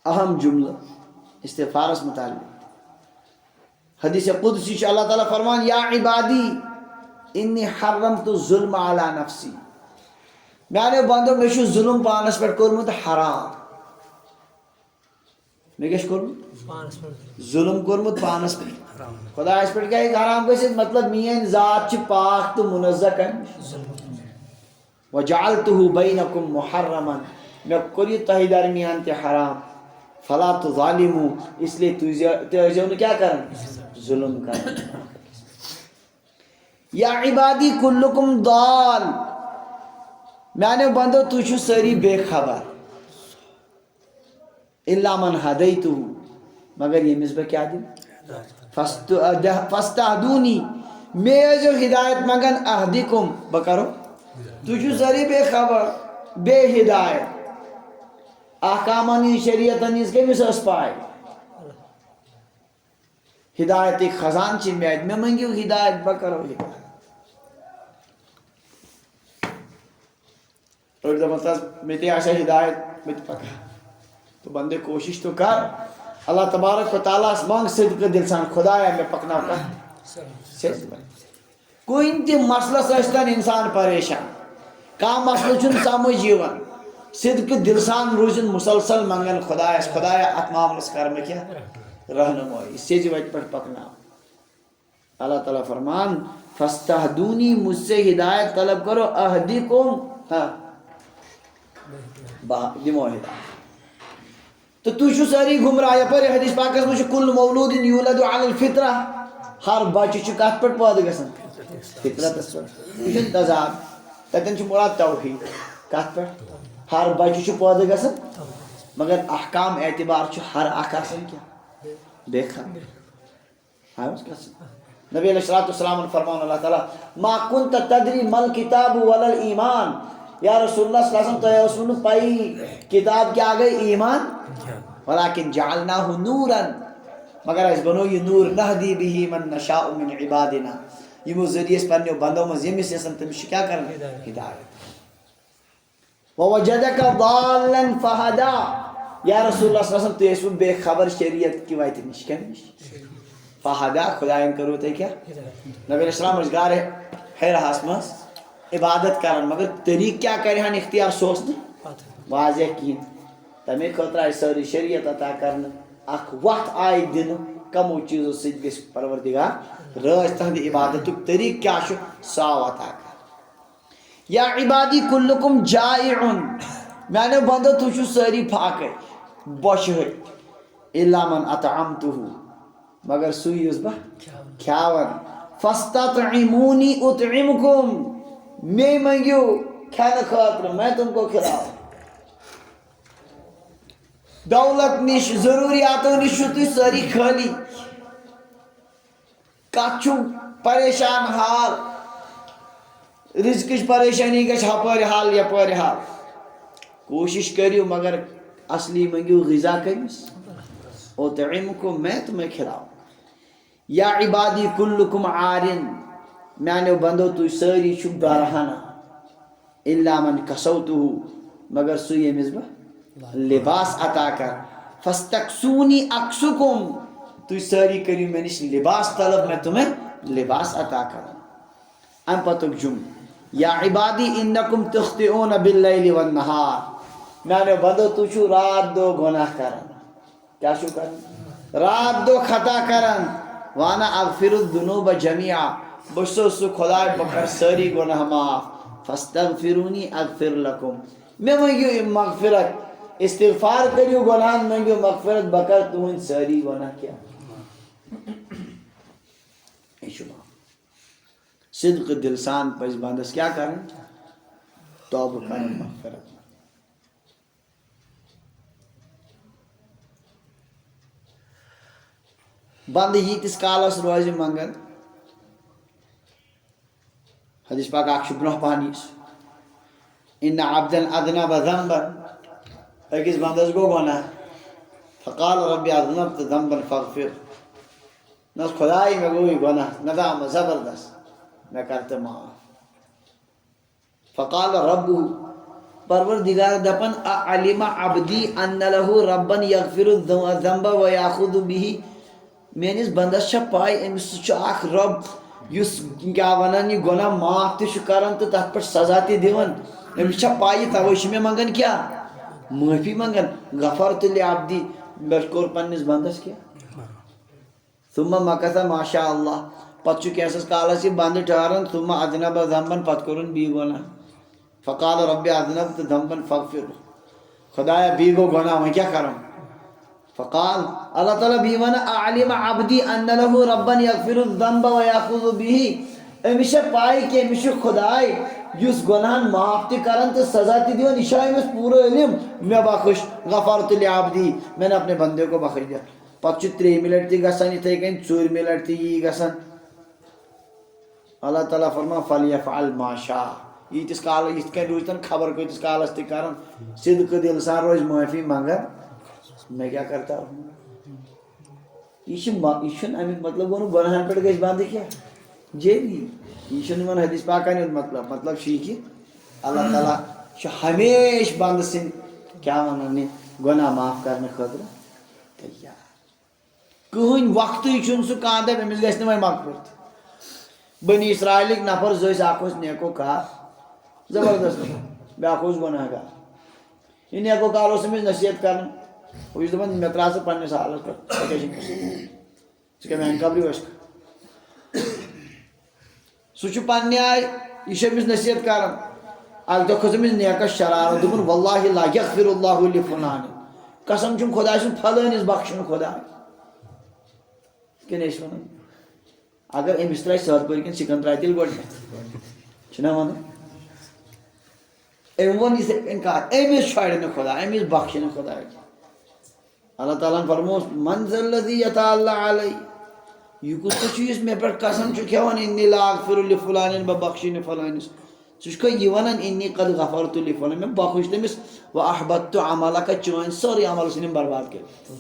S1: اہم جملہٕ استغفارس متعلق حدیث قدسی چھُ اللہ تعالیٰ فرمان یا عبادی انی حرمت الظلم علی نفسی میانیو بندو مےٚ چھُ ظلم پانس پٮ۪ٹھ کوٚرمُت حرام مےٚ کیٛاہ چھُ کوٚرمُت ظلم کوٚرمُت پانس پٮ۪ٹھ خۄدایس پٮ۪ٹھ کیٛاہ ہیٚکہِ حرام گٔژھِتھ مطلب میٲنۍ ذات چھِ پاک تہٕ منزہ کمہِ نِش وجعلتہ بینکم محرما مےٚ کوٚر یہِ تۄہہِ درمیان تہِ حرام فلا تظالموا اس لیے تُہۍ ٲسۍزیو نہٕ کیٛاہ کران ظلم کران یا عبادی کلکم ضال میانو بندو تو چھو ساری بے خبر الا من ہدیتہ مگر یمس بہ کیا دوں فاستہدونی میں جو ہدایت مگن اہدکم بکرو تو چھو ساری بے خبر بے ہدایت احکامانی شریعت نیز کمس اس پائے ہدایت خزان چھ میں منگیو ہدایت بکرو ہدایت اور دپان تس میں تے آسا ہدایت میں پکا تو بندے کوشش تو کر اللہ تبارک و تعالیٰ مانگ صدق دل سان خدایا میں پکنا کر کوئی تی مسئلہ سستن انسان پریشان کام مسئلہ چن سمجھ یوان صدق دل سان روزن مسلسل منگن خدایا ات معاملس کر میں کیا رہنمائی اس سے وجہ پر پکنا اللہ تعالیٰ فرمان فاستہدونی مجھ سے ہدایت طلب کرو اہدکم دمو ہدایت تو چھو ساری گمراہ پر حدیث پاکس میں کل مولود یولد علی الفطرہ ہر بچہ چھ کت پہ پید گژھان فطرتس پہ یہ تضاد تتن چھ مراد توحید کت پہ ہر بچہ چھ پید گژھان مگر احکام اعتبار چھ ہر اخ آسان کیا بے خبر نبی علیہ السلام فرمان اللہ تعالیٰ ما کنت تدری مل کتاب ولا الایمان یا رسول اللہ صلی اللہ علیہ وسلم تو اسن پائی کتاب کیا گئی ایمان ولكن جعلناه نورا مگر اس بنو یہ نور نہدی به من نشاء من عبادنا یہ ذریعہ پنو بندوں میں یمس اسن تم کیا کرنا ہدایت ووجدك ضالا فهدى یا رسول اللہ صلی اللہ علیہ وسلم تو اس بے خبر شریعت کی وایت نش فہدا خدایان کرو تے کیا نبی علیہ السلام روزگار ہے رہاس مس عبادت کرن مگر طریق کیا کرے ہن اختیار سوس نہ واضح کی تمے خطرہ ساری شریعت عطا کرن اخ وقت آئی دن کمو چیزوں سے گس پروردگار راز تہند عبادت طریق کیا چھ ساو عطا کر یا عبادی کلکم جائع میانو بندو تو چھ ساری پھاکے بوش ہے الا من اطعمته مگر سوئی اس با کھاون فاستطعمونی اطعمکم میں منگیو کھانا خاطر میں تم کو کھلاؤں دولت نش ضروریاتوں نش تو ساری خالی کچھ پریشان حال رزقش پریشانی گھ ہپر حال یپر حال کوشش کریو مگر اصلی منگیو غذا کمس اطعمکم میں تمہیں کھلاؤں یا عبادی کلکم عارن میانو بندو تو ساری چھو برہنہ الا من کسوتہ مگر سو یمس بہ لباس عطا کر فاستکسونی اکسکم تو ساری کریو میں نش لباس طلب میں تمہیں لباس عطا کر ام پتک جم یا عبادی انکم تخطئون باللیل والنہار میانو بندو تو چھو رات دو گناہ کرن کیا شو کرن رات دو خطا کرن وانا اغفر الذنوب جميعا بسو سو خدای بکر ساری گناہ معاف فاستغفرونی اغفر لکم میں منگیو مغفرت استغفار کریو گناہ منگیو مغفرت بکر تمہیں ساری گناہ کیا شما صدق دلسان پس بندس کیا کرن توبہ کرن مغفرت بند یتس کالس روز منگن حدیث پاک اخ برہ پانیس ان عبدا اذنب ذنبا اکس بندس گو گناہ فقال ربی اذنبت ذنبا فاغفر نس خدای میں گوئی گناہ ندام زبردست میں کرتے معاف فقال رب پروردگار دپن اعلم عبدی ان له ربا یغفر الذنب ویاخذ به میانس بندس پائی امس اخ رب اس کیا ونان یہ گناہ معاف تہ کران تو تر پہ سزا تہ دان امس پائی توے میں منگان کیا معافی منگان غفرت لعبدی میں کور پنس بندس کیا ثم مکث ما شاء اللہ پتہ کیسس کالس یہ بند ٹھہران ثم اذنب ذنبا پتہ کرن بی گناہ فقال رب اذنبت ذنبا فاغفر خدایا بی گو گناہ میں کیا کروں فقال اللہ تعالیٰ بھی ون اعلم عبدی ان له ربا یغفر الذنب ویاخذ به امش پائی کہ امش خدای یُس گۄناہن معاف تہِ کران تہٕ سزا تہِ دِوان یہِ چھا أمِس پوٗرٕ علم مےٚ بخش غفرت لعبدی میں نے اپنے بندے کو بخش دیا پتہٕ چھُ 3مہِ لٹہِ تہِ گژھان یِتھٕے کٔنۍ 4مہِ لٹہِ تہِ یی گژھان اللہ تعالیٰ فرمان فلیفعل ما شاء ییٖتِس کالس یِتھ کٔنۍ روٗزتن خبر کۭتِس کالس تہِ کران صدقہٕ دِل سان روزِ معٲفی منگان میں کیٛاہ کرتا ہوں یہ چھُنہٕ امیُک مطلب گوٚو نہٕ گۄناہن پٮ۪ٹھ گژھِ بنٛد کینٛہہ جٲری یہ چھُنہٕ یِمن حدیث پاکن ہُنٛد مطلب چھُ یہِ کہِ اللہ تعالیٰ چھُ ہمیشہٕ بنٛدٕ سٕنٛدۍ کیٛاہ ونان یہِ گۄناہ معاف کرنہٕ خٲطرٕ تیار کٕہٕنۍ وقتٕے چھُنہٕ سُہ کانٛہہ دپہِ أمِس گژھِ نہٕ وۄنۍ مغفرت بنی اسرائیلٕکۍ نفر زٕ ٲسۍ اکھ اوس نیکو کار زبردست بیٛاکھ اوس گۄناہ گار یہِ نیکو کار اوس أمِس نصیحت کران ہُہ چھُ دپان مےٚ ترٛاو ژٕ پننِس حالس پٮ۪ٹھ ژےٚ کیٛاہ چھُے ژٕ کیٛاہ میانہِ خبرِ اوسکھٕ سُہ چھُ پننہِ آیہِ یہِ چھُ أمِس نصیحت کران اکہِ دۄہ کھٔژ أمِس نیکس شرارت دوٚپُن واللہ لا یغفر اللہ لفلان قسم چھُم خۄداے سُنٛد فلٲنِس بخشنہٕ خۄداے یِتھ کٔنۍ ٲسۍ ونان اگر أمِس ترٛایہِ سٲد پٔرۍ کِنۍ سِکن ترٛایہِ تیٚلہِ گۄڈٕنیتھ چھِنہ ونان أمۍ ووٚن یِتھٕے کٔنۍ کتھ أمِس چھۄڑِ نہٕ خۄدا أمِس بخشہِ نہٕ خۄداے اللہ تعالیٰ ہن فرمووُس من ذا الذی یتعالی علی یہِ کُس چھُ یُس مےٚ پٮ۪ٹھ قسم چھُ کھٮ۪وان انی لا اغفر لفلانین بہٕ بخشہِ نہٕ فلٲنِس ژٕ چھُکھا یہِ ونان انی قد غفرت لفلان مےٚ بخش تٔمِس واحبطت عملک چٲنۍ سٲرٕے عمل ژھٕنِم برباد کٔرِتھ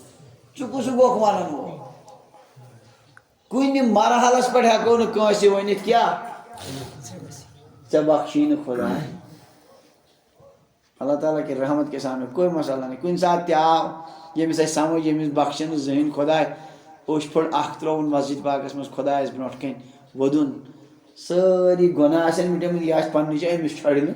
S1: ژٕ کُس گوکھ ونان وول کُنہِ مرحلس پٮ۪ٹھ ہٮ۪کو نہٕ کٲنٛسہِ ؤنِتھ کیٛاہ ژےٚ بخشی نہٕ خۄداے اللہ تعالیٰ کہ رحمت کے سامنے کوئی مسئلہ نہیں کُنہِ ساتہٕ تہِ آو ییٚمِس اَسہِ سمجھ ییٚمِس بخشہِ نہٕ زٕہٕنۍ خۄداے اوٚش پھٔٹ اکھ ترٛووُن مسجد پاکس منٛز خۄدایس برونٛٹھ کَنۍ وودُن سٲری گۄناہ آسن مِٹیمٕتۍ یہِ آسہِ پننہِ جایہِ أمِس چھۄڑِ نہٕ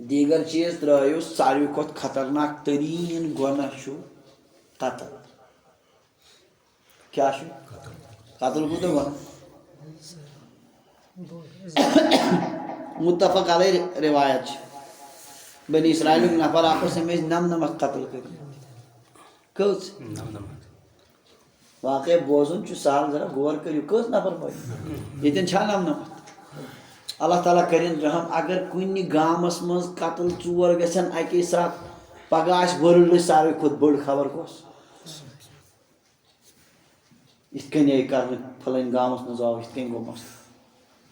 S1: دیٖگر چیٖز ترٛٲیِو ساروی کھۄتہٕ خطرناک تریٖن گۄناہ چھُ قتل کیٛاہ چھُ قتل کوٗتاہ گۄناہ متفق علیہ روایت چھِ بنی اسرائیلُک نفر اکھ اوس أمۍ ٲسۍ 99 قتل کٔرِتھ کٔژ واقعہ بوزُن چھُ سہل ذرا غور کٔرِو کٔژ نفر پٲٹھۍ ییٚتٮ۪ن چھا 99 اللہ تعالیٰ کٔرِنۍ رحم اگر کُنہِ گامس منٛز قتل 4 گژھن اکی ساتہٕ پگہہ آسہِ ورلڈٕچ ساروی کھۄتہٕ بٔڑ خبر کۄس یِتھ کٔنۍ آیہِ کرنہٕ فلٲنۍ گامس منٛز آو یِتھ کٔنۍ گوٚو مسلہٕ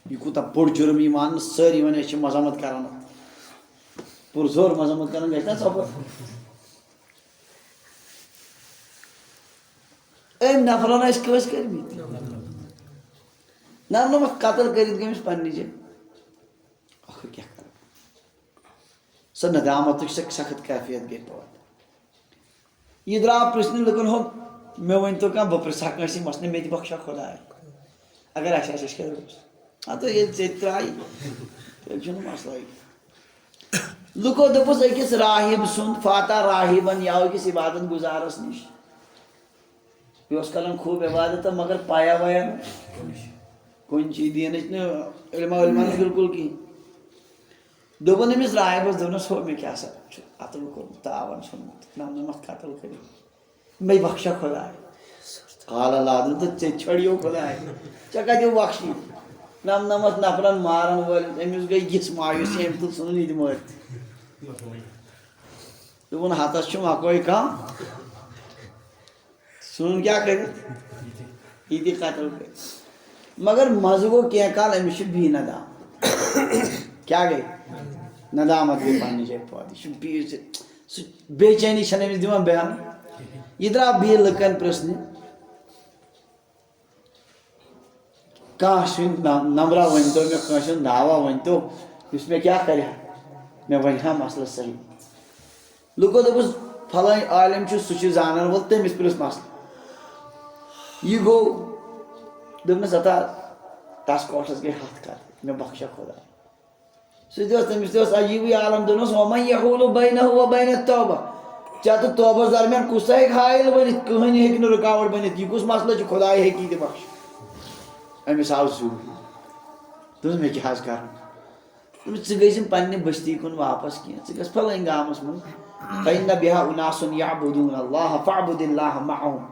S1: یہِ کوٗتاہ بوٚڑ جُرم یی ماننہٕ سٲری وَنان أسۍ چھِ مذمت کران پُرزور مذمت کران گژھِ نا ژۄپٲرۍ أمۍ نفرن ٲسۍ کٲنٛسہِ کٔرمٕتۍ 99 قتل کٔرِتھ گٔمٕتۍ پننہِ جایہِ ٲخٕر کیٛاہ کرو سۄ ندامتٕچ سۄ سخت کیفیت گٔے پٲدٕ یہِ درٛاو پرژھنہِ لُکن ہُنٛد مےٚ ؤنۍتو کانٛہہ بہٕ پرژھا کٲنٛسہِ مسلہٕ مےٚ تہِ بخشا خۄداے اگر اَسہِ آسہِ أسۍ کیٛاہ روٗز ہتہٕ ییٚلہِ ژےٚ تہِ ترٛایی تیٚلہِ چھُنہٕ مسلٕے لُکو دوٚپُس أکِس راہِب سُنٛد فاتح راہِبن یہِ آو أکِس عبادت گُزارس نِش یہِ اوس کران خوٗب عبادت مگر پایا وایا نہٕ کُنہِ چیٖز دیٖنٕچ نہٕ علما وِلما نہٕ بِلکُل کِہینۍ دوٚپُن أمِس راہِبس دوٚپنس ہو مےٚ کیٛاہ سا چھُ قتل کوٚرمُت تاوان ژھُنمُت 99 قتل کٔرِتھ مے بخشا خۄداے قال اللہ تہٕ ژےٚ چھٔڑیو خۄداے ژےٚ کتہِ بخشی 99 نفرن مارن وٲلِس أمِس گٔے یِژھ مایوٗسی أمۍ تُل ژھٕنُن یہِ تہِ مٲرِتھ دوٚپُن ہتس چھُ مکٲے کم ژھٕنُن کیٛاہ کٔرِتھ یہِ تہِ قتل کٔرِتھ مگر مزٕ گوٚو کینٛہہ کال أمِس چھُ بیٚیہِ ندامت کیٛاہ گٔے ندامت گٔے پننہِ جایہِ پٲدٕ یہِ چھُ بیٚیہِ سُہ بے چینی چھنہٕ أمِس دِوان بیٚہنہٕ یہِ درٛاو بیٚیہِ لُکن پرژھنہِ کانٛہہ سُنٛد نمبرا ؤنۍتو مےٚ کٲنٛسہِ ہُنٛد ناوا ؤنۍتو یُس مےٚ کیٛاہ کرِ ہا مےٚ ونہِ ہا مسلہٕ صحیح لُکو دوٚپُس فلٲنۍ عٲلِم چھُ سُہ چھُ زانان وول تٔمِس پرژھ مسلہٕ یہِ گوٚو دوٚپنس ہتا تس کوٹھس گٔے 100 کتھ مےٚ بخشا خۄداے سُہ تہِ اوس تٔمِس تہِ اوس عجیٖبٕے عالم دوٚپنس ومن یحوٗلُ بینہُ وبین التوبہ ژےٚ تہٕ توبس درمیان کُس ہیٚکہِ حٲیِل بٔنِتھ کٕہٕنۍ ہیٚکہِ نہٕ رُکاوٹ بٔنِتھ یہِ کُس مسلہٕ چھُ خۄداے ہیٚکی یہِ تہِ بخشِتھ أمِس آو زوٗر دوٚپُس مےٚ کیٛاہ حظ کرُن دوٚپُس ژٕ گٔژھِ پننہِ بستی کُن واپس کینٛہہ ژٕ گژھ فلٲنۍ گامس منٛز فإن بها أناس يعبدون الله فاعبد الله معهم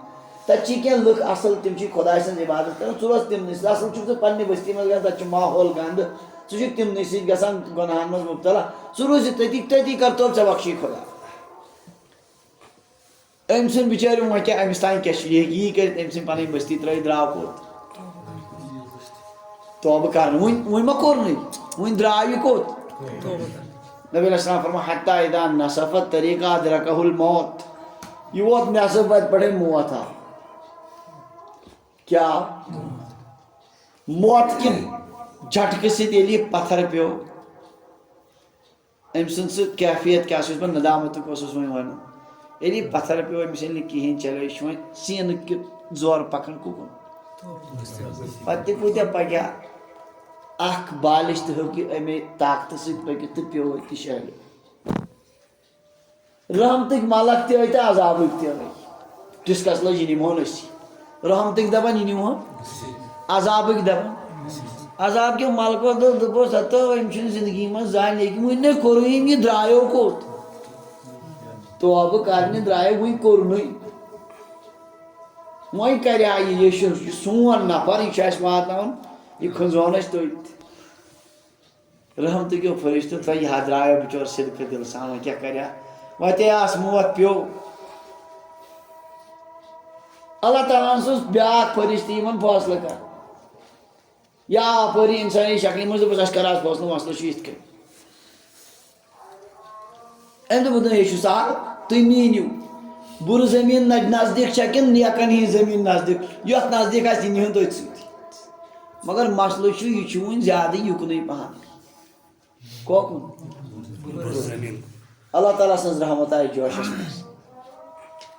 S2: تتہ کی لُکھ اصل تم خدا سٕنٛز عبادت کران ژٕ روز تمنٕے سۭتۍ اصل چھُکھ ژٕ پننہِ بستی منٛز گژھان تتہِ چھُ ماحول گنٛدٕ ژٕ چھُکھ تمنٕے سۭتۍ گژھان گۄناہن منٛز مُبتلا ژٕ روزِ تٔتی کر توب ژےٚ بخشی خدا أمۍ سُنٛد بِچٲرۍ وۄنۍ کیٛاہ أمِس تانۍ کیٛاہ چھُ یہِ ہیٚکہِ یی کٔرِتھ أمۍ سٕنٛدۍ پنٕنۍ بستی ترٲیِتھ درٛاو کوٚت توبہٕ کرنہٕ وۄنۍ ما کوٚرنُے وۄنۍ درٛاو یہِ کوٚت نبی علیہ السلام فرموو حتیٰ اذا نصفت طریقہ ادرکہ الموت یہ ووت نصف وتہِ پٮ۪ٹھے موت آو کیا موت کہِ جھٹکہٕ سۭتۍ ییٚلہِ یہِ پتھر پیوٚو أمۍ سٕنٛز سُہ کیفیت کیٛاہ چھُس بہٕ ندامتُک اوسُس وۄنۍ ونان ییٚلہِ یہِ پتھر پیوٚو أمِس ییٚلہِ نہٕ کِہیٖنۍ چلیو یہِ چھُ وۄنۍ سیٖنہٕ کہِ زورٕ پکان کُکُن پتہٕ تہِ کوٗتاہ پکیٛا اکھ بالِش تہِ ہیوٚک امے طاقتہٕ سۭتۍ پٔکِتھ تہٕ پیوٚو أتھی شہلہِ رحمتٕکۍ ملک تہِ ٲے تہٕ عذابٕکۍ تہِ ٲے ڈسکس لٔج یہِ نِمہون أسی رحمتٕکۍ دپان یہِ نِمہون عذابٕکۍ دپان عذاب کیو ملکو دوٚپُس ہتو أمۍ چھُنہٕ زندگی منٛز زانٛہہ نیکی وٕنہِ نَے کوٚرُے أمۍ یہِ درٛایو کوٚت توبہٕ کرنہِ درٛایو وٕنہِ کوٚرنُے وۄنۍ کرِہا یہِ چھُ سون نفر یہِ چھُ اَسہِ واتناوان یہِ کھٔنزون أسۍ تٔتھۍ رحمتٕکیو فرشتو تۄہہِ یہِ ہا درٛایو بِچور صدقہٕ دِلہٕ سان وۄنۍ کیٛاہ کرِ ہا وتے آس موت پیوٚو اللہ تعالیٰ ہن سوز بیٛاکھ فرشتہٕ یِمن فٲصلہٕ کر یا اپٲری اِنسٲنی شکلہِ منٛز دوٚپُس اَسہِ کر آز فٲصلہٕ مسلہٕ چھُ یِتھ کٔنۍ أمۍ دوٚپُس نہ یہِ چھُ سہل تُہۍ میٖنِو بُرٕ زٔمیٖن نزدیٖک چھا کِنہٕ نیکن ہِنٛز زٔمیٖن نزدیٖک یتھ نزدیٖک آسہِ یہِ نِہُن تٔتھۍ سۭتۍ مگر مسلہٕ چھُ یہِ چھُ وُنہِ زیادٕ یُکنُے پہن کوکُن اللہ تعالیٰ سٕنٛز رحمت آیہِ جوشس منٛز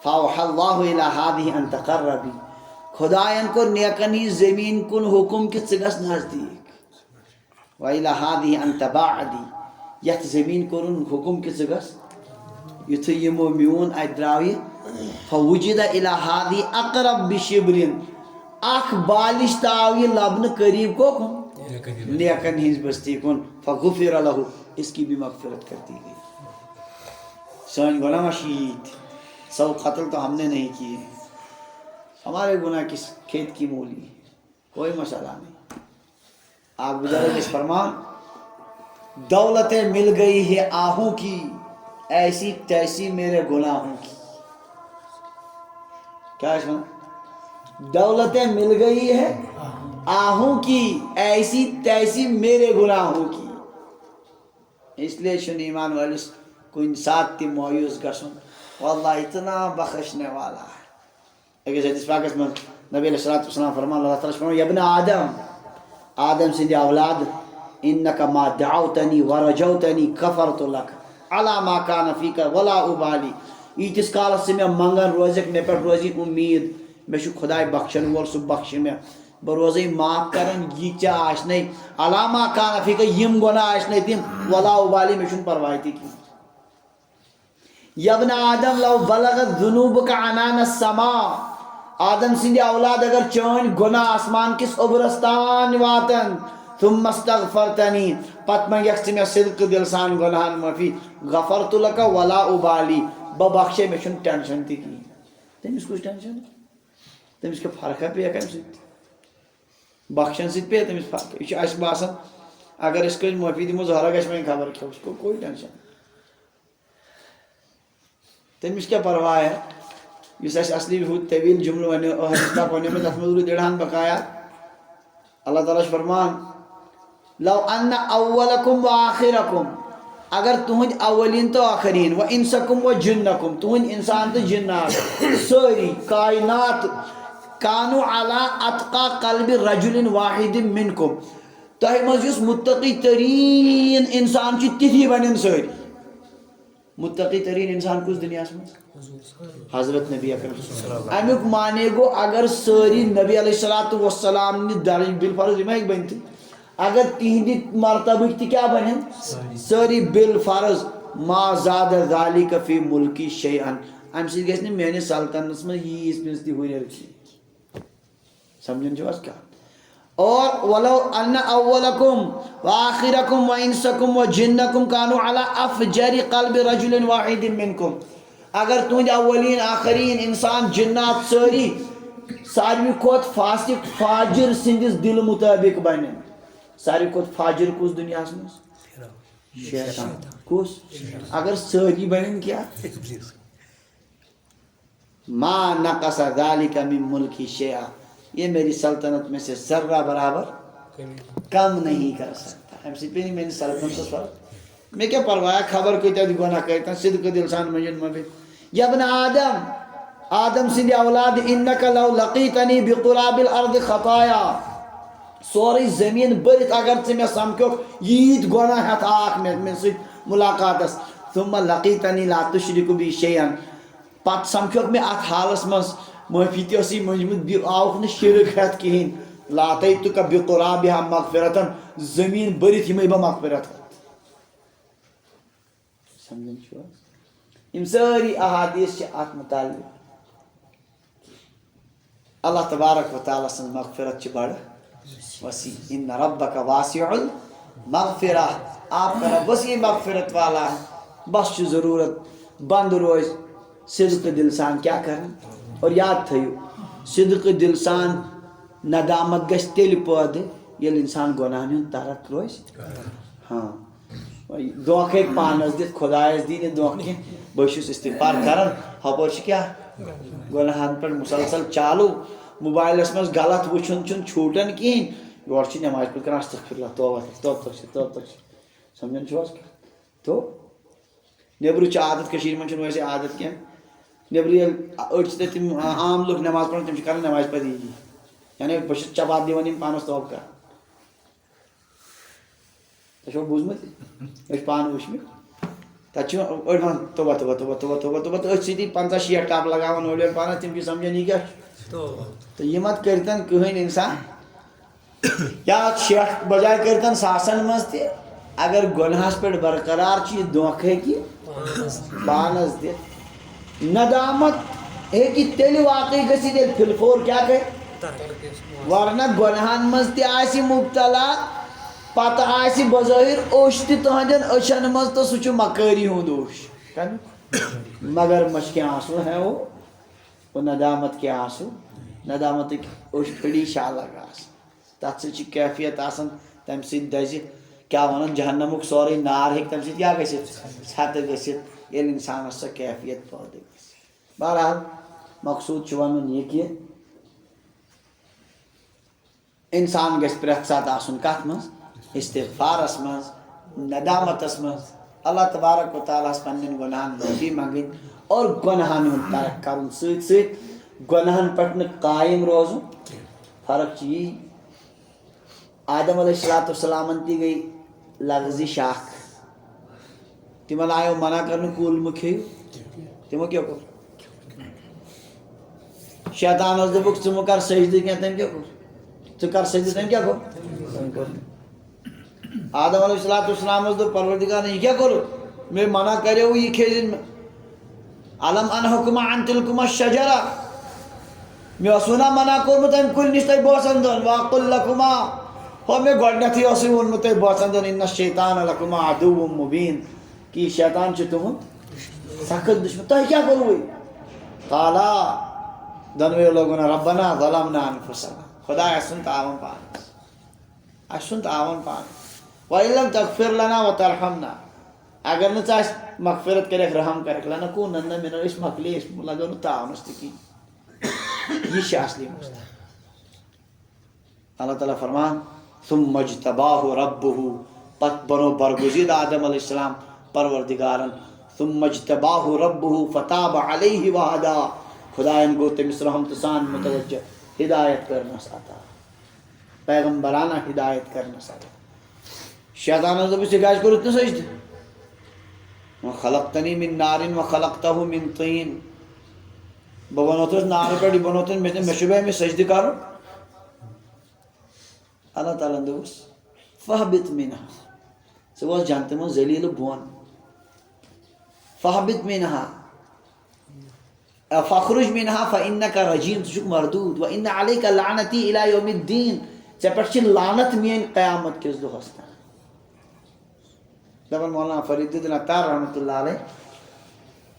S2: فاوحى الله الى هذه ان تقربی خدایَن کوٚر نیکن ہِنٛز زٔمیٖن کُن حُکُم کہِ ژٕ گژھ نزدیٖک وإلى هذه ان تباعدی یتھ زٔمیٖن کوٚرُن حُکُم کہِ ژٕ گژھ یُتھُے یِمو میون اَتہِ درٛاو یہِ فوجد الى هذه اقرب بشبرن اکھ بالِش تہٕ آو یہِ لبنہٕ قریٖب کوکُن نیکن ہِنٛز بستی کُن فغفر له اس کی بھی مغفرت کر دی گئی سٲنۍ گۄناہ شیٖت سو قتل تو ہم نے نہیں کیے ہمارے گناہ کس کھیت کی مولی کوئی مسئلہ نہیں آپ بزرگ اس فرمان دولتیں مل گئی ہے آہوں کی ایسی تیسی میرے گناہوں کی کیا ہے دولتیں مل گئی ہے آہوں کی ایسی تیسی میرے گناہوں کی اس لیے چھُنہٕ ایمان وٲلِس کُنہِ ساتہٕ تہِ مایوٗس گژھُن واللہ اتنا بخشنے والا ہے أکِس حدیث پاکس منٛز نبی علیہ الصلوۃ والسلام فرمان اللہ تعالیٰ چھُ فرمان یا ابن آدم سٕنٛدِ اولاد انک ما دعوتنی ورجوتنی غفرت لک علی ما کان فیک ولا ابالی ییٖتِس کالس ژٕ مےٚ منگان روزکھ مےٚ پٮ۪ٹھ روزی اُمید مےٚ چھُ خۄداے بخشن وول سُہ بخشہِ مےٚ بہٕ روزے معاف کران یہِ ژےٚ آسنے علی ما کان فیک یِم گۄناہ آسنے تِم ولا ابالی مےٚ چھُنہٕ پرواے تہِ کینٛہہ یا ابن آدم لو بلغت ذنوبک عنان السماء آدم سٕنٛدِ اولاد اگر چٲنۍ گۄناہ آسمان کِس اوٚبرس تانۍ واتن ثم استغفرتنی پتہٕ منگیکھ ژٕ مےٚ صدقہٕ دِلہٕ سان گۄناہن معٲفی غفرت لک ولا ابالی بہٕ بخشے مےٚ چھُنہٕ ٹینشن تہِ کِہیٖنۍ تٔمِس کُس ٹینشن تٔمِس کیٛاہ فرقا پیٚیہِ کمہِ سۭتۍ بخشن سۭتۍ پیٚیہِ تٔمِس فرق یہِ چھُ اَسہِ باسان اگر أسۍ کٲنٛسہِ معٲفی دِمو ظٲہرا گژھِ وۄنۍ خبر کھیوٚو اُس کو کوئی ٹینشن تٔمِس کیٛاہ پرواے ہے یُس اَسہِ اصلی ہُہ طویٖل جُملہٕ وَنیو حدیث پاک وَنیو مےٚ تَتھ منٛز روٗدۍ أڑہن بقایا اللہ تعالیٰ چھُ فرمان لو ان اولکم و آخرکم اگر تُہنٛدۍ اولین تہٕ ٲخریٖن و انسکم و جنکم تُہنٛدۍ انسان تہٕ جنات سٲری کاینات کانو علی اتقا قلبِ رجُلٍ واحد منکم تۄہہِ منٛز یُس مُتقی تریٖن انسان چھُ تِتھی بنن سٲری متقی تریٖن انسان کُس دُنیاہس منٛز حضرت نبی اکرم امیُک معنے گوٚو اگر سٲری نبی علیہ الصلوۃ والسلام نہِ درج بالفرض یِم ہیٚکہِ بٔنتھٕے اگر تِہنٛدِ مرتبٕکۍ تہِ کیٛاہ بنن سٲری بالفرض ما زاد ذالک فی ملکی شیئا امہِ سۭتۍ گژھِ نہٕ میٲنِس سلطنتس منٛز ییٖژ پِنٛژ تہِ ہُریر کینٛہہ سمجھان چھِو حظ کتھ اور ولو ان اولکم و آخرکم و انسکم و جنکم کانو علی افجر قلب رجل واحد منکم اگر تُہنٛدۍ اولین آخریٖن انسان جنات سٲری ساروی کھوت فاسق فاجر سندس دل مطابق بن ساروی کھوت فاجر کس دنیا مز شیطان کس اگر ساری بنن کیا ما نقص ذلك من ملکی شیئا یہ میری سلطنت میں سے ذرہ برابر کم نہیں کر سکتا ہم سے پہنی میری سلطنت پر میں کیا پرواہ خبر کوئی تیدی گناہ کرتا ہے صدق دل سان مجن مبی یا ابن آدم آدم سندی اولاد انکا لو لقیتنی بقراب الارض خطایا سوری زمین برت اگر سے میں سمکھو یید گناہ ہے آخ میں سے ملاقات اس ثم لقیتنی لا تشرک بی شیئن پت سمکھو میں ات حالس مز معافی تیوسی مجمد آوخ نے شرک ہے کہین لاتیتک بقرابها مغفرتن زمین برت ہمیں با مغفرت سمجھن چھو یم ساری احادیث چھ ات متعلق اللہ تبارک و تعالی سن مغفرت چھ بڑھ وسیع ان ربک واسع المغفرہ آپ کا رب وسیع مغفرت والا ہے بس چھ ضرورت بند روز صدق دل سان کیا کریں اور یاد تھیو صدق دل سان ندامت گش تیل پود یل انسان گناہ ہن ترک روز ہاں دھوکے پانس دت خدایس دی دھوکے بشس استغفار کرن ہپور چھ کیا گناہن پر مسلسل چالو موبائلس مز غلط وچھن چھن چھوٹن کین یور چھ نماز پڑھ کر استغفر اللہ توبہ سمجھن چھو تو نیبرو چھ عادت کشیر من چھ ویسے عادت کیا نیبری اڑ تم عام لوگ نماز پڑھن تم کر نماز پڑھی یعنی بس چپات دِوان پانس توب کر تھی بوزمت پان وچھم تب اڑ ون توبہ توبہ توبہ توبہ توبہ توبہ تو سی 50-60 ٹاپ لگاون اڑ پانس تم کی سمجھن یہ کیا تو یہ مت کرتن کہین انسان یا 60 بجائے کرتن ساسن مز تہ اگر گناہس پہ برقرار چھ دھوکھے کی پانس دت ندامت ہے کہ تیل واقعی گسی دل پھلفور کیا کہ ورنہ گناہن مز تہ آسی مبتلا پتہ آسی بظاہر اوش تہ تہندین اچھن مز تو سہ مکاری ہند اوش مگر مشکیں آنسو ہے وہ ندامت کے آنسو ندامت اوش پھڑی شالک آس تت سی کیفیت آسان تم سی دزِ کیا ونان جہنمک سورے نار ہیک تم سی کیا گژھت ژھتہ گژھت ییٚلہِ انسانس سۄ کیفیت پٲدٕ گژھِ بہرحال مقصوٗد چھُ ونُن یہِ کہِ انسان گژھِ پرٛٮ۪تھ ساتہٕ آسُن کتھ منٛز استغفارس منٛز ندامتس منٛز اللہ تبارک و تعالیٰ ہس پننٮ۪ن گۄنہن معٲفی منٛگٕنۍ اور گۄنہن ہُنٛد ترک کرُن سۭتۍ سۭتۍ گۄنہن پٮ۪ٹھ نہٕ قٲیِم روزُن فرق چھِ یی آدم علیہ السلامن تہِ گٔے لغزش اکھ تمن آیو منع کرنہٕ کُل مہٕ کھیٚیِو تمو کیٛاہ کوٚر شیطانس دوٚپُکھ ژٕ مہٕ کر سجدٕ کینٛہہ تٔمۍ کیٛاہ کوٚر ژٕ کر سجدٕ تٔمۍ کیٛاہ کوٚر آدم علیہ السلامس دوٚپ پروردگارن یہِ کیٛاہ کوٚرُتھ مےٚ منع کریو یہِ کھیٚزِ نہٕ الم انہکما عن تلکما الشجرہ مےٚ اوسوٕ نا منع کوٚرمُت امہِ کُلہِ نِش تۄہہِ بوسن دۄن وقل لکما ہو مےٚ گۄڈنیٚتھٕے اوسُے ووٚنمُت تۄہہِ بوسن دۄن ان الشیطان لکما عدو مبین کہ یہ شیطان چھُ تُہُنٛد سخت دشمن تۄہہِ کیٛاہ کوٚروٕ قالا دۄنوٕیو لوگُن ربنا ظلمنا انفسنا خدا اسہِ سُنٛد تاوان پانس اسہِ سُنٛد تاوان پانس وَإِن لَمْ تَغْفِرْ لَنَا وَتَرْحَمْنَا اگر نہٕ ژٕ اَسہِ مغفرت کٔرِکھ رحم کٔرِکھ لَنَکوٗنَنَّ مِنَ أسۍ مۄکلے أسۍ لگو نہٕ تاونس تہِ کِہیٖنۍ یہِ چھِ اصلی مسلہٕ اللہ تعالیٰ فرمان ثُمَّ اجْتَبَاهُ رَبُّهُ پتہٕ بنو برگزید آدم علیہ السلام پروردگارن ثُمَّ اجْتَبَاهُ رَبُّهُ فَتَابَ عَلَيْهِ وَهَدَى خدایَن گوٚو تٔمِس رحمتہٕ سان متوجہ ہدایت کرنس عطا پیغمبرانہ ہدایت کرنس عطا شیطانس دوٚپُس ژےٚ کیٛازِ کوٚرُتھ نہٕ سجدٕ خلقتنی من نار وخلقته من طین بہٕ بنوتھس نارٕ پٮ۪ٹھ یہِ بنوتھس مےٚ چھُ أمِس سجدٕ کرُن اللہ تعالیٰ ہن دوٚپُس فہبط منہا ژٕ وَس جنتہٕ منٛز ذلیٖلہٕ بۄن فہبط منہا فخرج منہا فإنک رجیم ژٕ چھُکھ مردوٗد وإن علیک لعنتی الی یوم الدین ژےٚ پٮ۪ٹھ چھِ لعنت میٲنۍ قیامت کِس دۄہس تام دپان مولانا فرید الدین عطار رحمۃ اللہ علیہ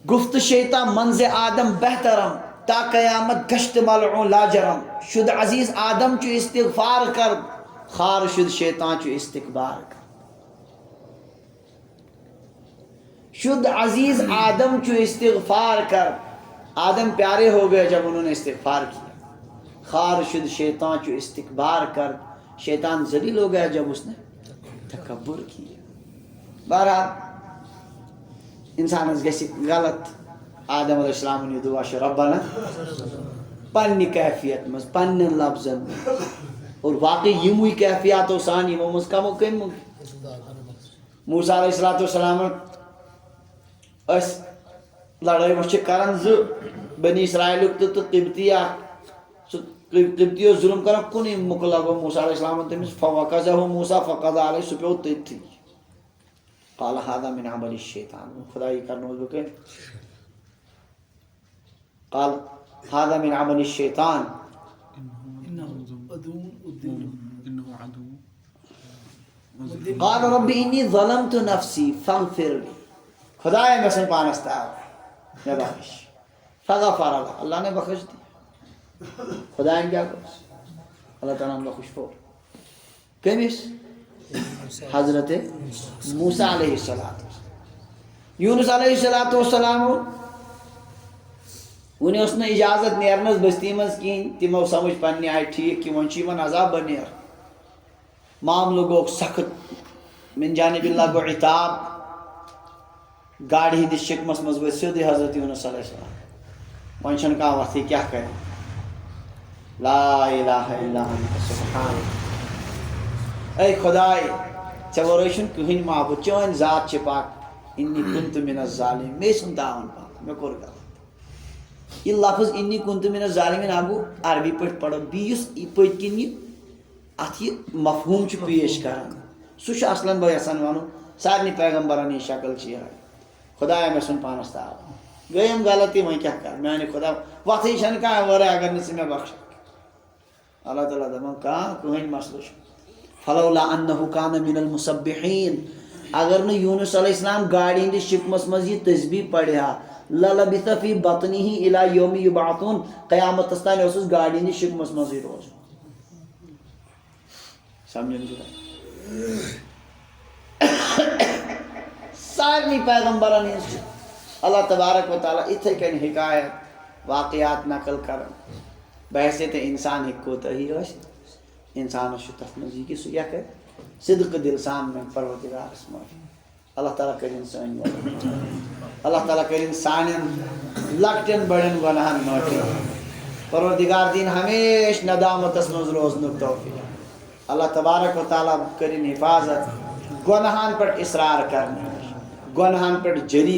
S2: گفت شیطان منزِ آدم بہترم تا قیامت گشت ملعون لا جرم شد عزیز آدم چو استغفار کر خار شد شیطان چو استکبار کر شد عزیز آدم چو استغفار کر آدم پیارے ہو گئے جب انہوں نے استغفار کیا خار شد شیطان چو استکبار کر شیطان ذلیل ہو گیا جب اس نے تکبر کیا بہرحال انسان گژھِ غلط آدم علیہ السلام نے دعا شو ربنا پننہِ کیفیت مز پننٮ۪ن لفظن اور واقعی یموے کیفیاتو سان یمو مز کمو کٔمۍ موسیٰ علیہ السلام اس لڑٲے وچھِ کران زٕ بنی اسرائیلُک تہٕ قبطی اکھ سُہ قبطی اوس ظُلم کران کُنُے مُکہٕ لگو موسیٰ علیہ السلام تٔمِس فوقذہ موسیٰ فقضى علیہ سُہ پیوٚو تٔتھی قال هذا من عمل الشیطان خدا یہ کرنوس بہٕ کٔمۍ قال هذا من عمل الشیطان قال رب انی ظلمت نفسی فاغفر لی خدایا میں سن پانس تاو میں بخش فغفر اللہ نے بخش دی خدا نے کیا کرس اللہ تعالیٰ نے بخش فور کمیس حضرت موسیٰ علیہ السلام یونس علیہ السلام انہیں اس نے اجازت نیرنس بستی مز کین تمو سمجھ پننہِ آئی ٹھیک کہ ون چھ عذاب بنیر معاملہ گو سخت من جانب اللہ گو عتاب گاڑی ہندس شکمس مز ورت سیودے حضرت یونس علیہ السلام ون چھن کانٛہہ وتھٕے کیاہ کرِ لا الہ الا انت سبحانک اے خدائے ژےٚ ورٲے چھُنہٕ کٕہٕنۍ معبوٗد چٲنۍ ذات چھِ پاک انی کنت من الظالمین مے سُنٛد تاوان پاک مےٚ کوٚر غلط یہ لفظ انی کنت من الظالمین آگو عربی پٲٹھۍ پڑھو بیس پٔتۍ کِنۍ یہِ اتھ یہ مفہوم چھُ پیش کران سُہ چھُ اصلاً بہٕ یژھان ونُن سارنٕے پیغمبرن ہٕنٛز شکل چھِ یِہے خدایا مےٚ ژھُن پانس تاو گٔیم غلطی وۄنۍ کیاہ کر میانہِ خدا وتھٕے چھنہٕ کانٛہہ ورٲے اگر نہٕ ژٕ مےٚ بخشکھ اللہ تعالیٰ دپان کٕہٕنۍ مسلہٕ چھُنہٕ فلولا انہ کان من المسبحین اگر نہٕ یونس علیہ السلام گاڑِ ہٕنٛدِس شکمس منٛز یہِ تسبیح پرِ ہا للبث فی بطنہ الی یوم یبعثون قیامتس تانۍ اوسُس گاڑِ ہٕنٛدِس شکمس منٛزٕے روزُن سمجھن سارنٕے پیغمبرن ہٕنٛز چھِ اللہ تبارک و تعالیٰ اِتھے کٔنۍ حکایت واقعات نقل کران بحثیت انسان ہیٚکہِ کوتاہی ٲسِتھ انسانس چھُ تتھ منٛز یہِ کہِ سُہ کیاہ کرِ صدقہٕ دل سان منٛگہِ پروردگارس معٲفی اللہ تعالیٰ کٔرِنۍ سٲنۍ مدد اللہ تعالیٰ کٔرِنۍ سانٮ۪ن لۄکٹٮ۪ن بڑٮ۪ن گۄناہن معٲفی پروردگار دِیِنۍ ہمیشہِ ندامتس منٛز روزنُک توفیق اللہ تبارک و تعالیٰ کٔرِنۍ حفاظت گۄناہن پٮ۪ٹھ اصرار کرنہٕ نِش گۄناہن پٮ۪ٹھ جری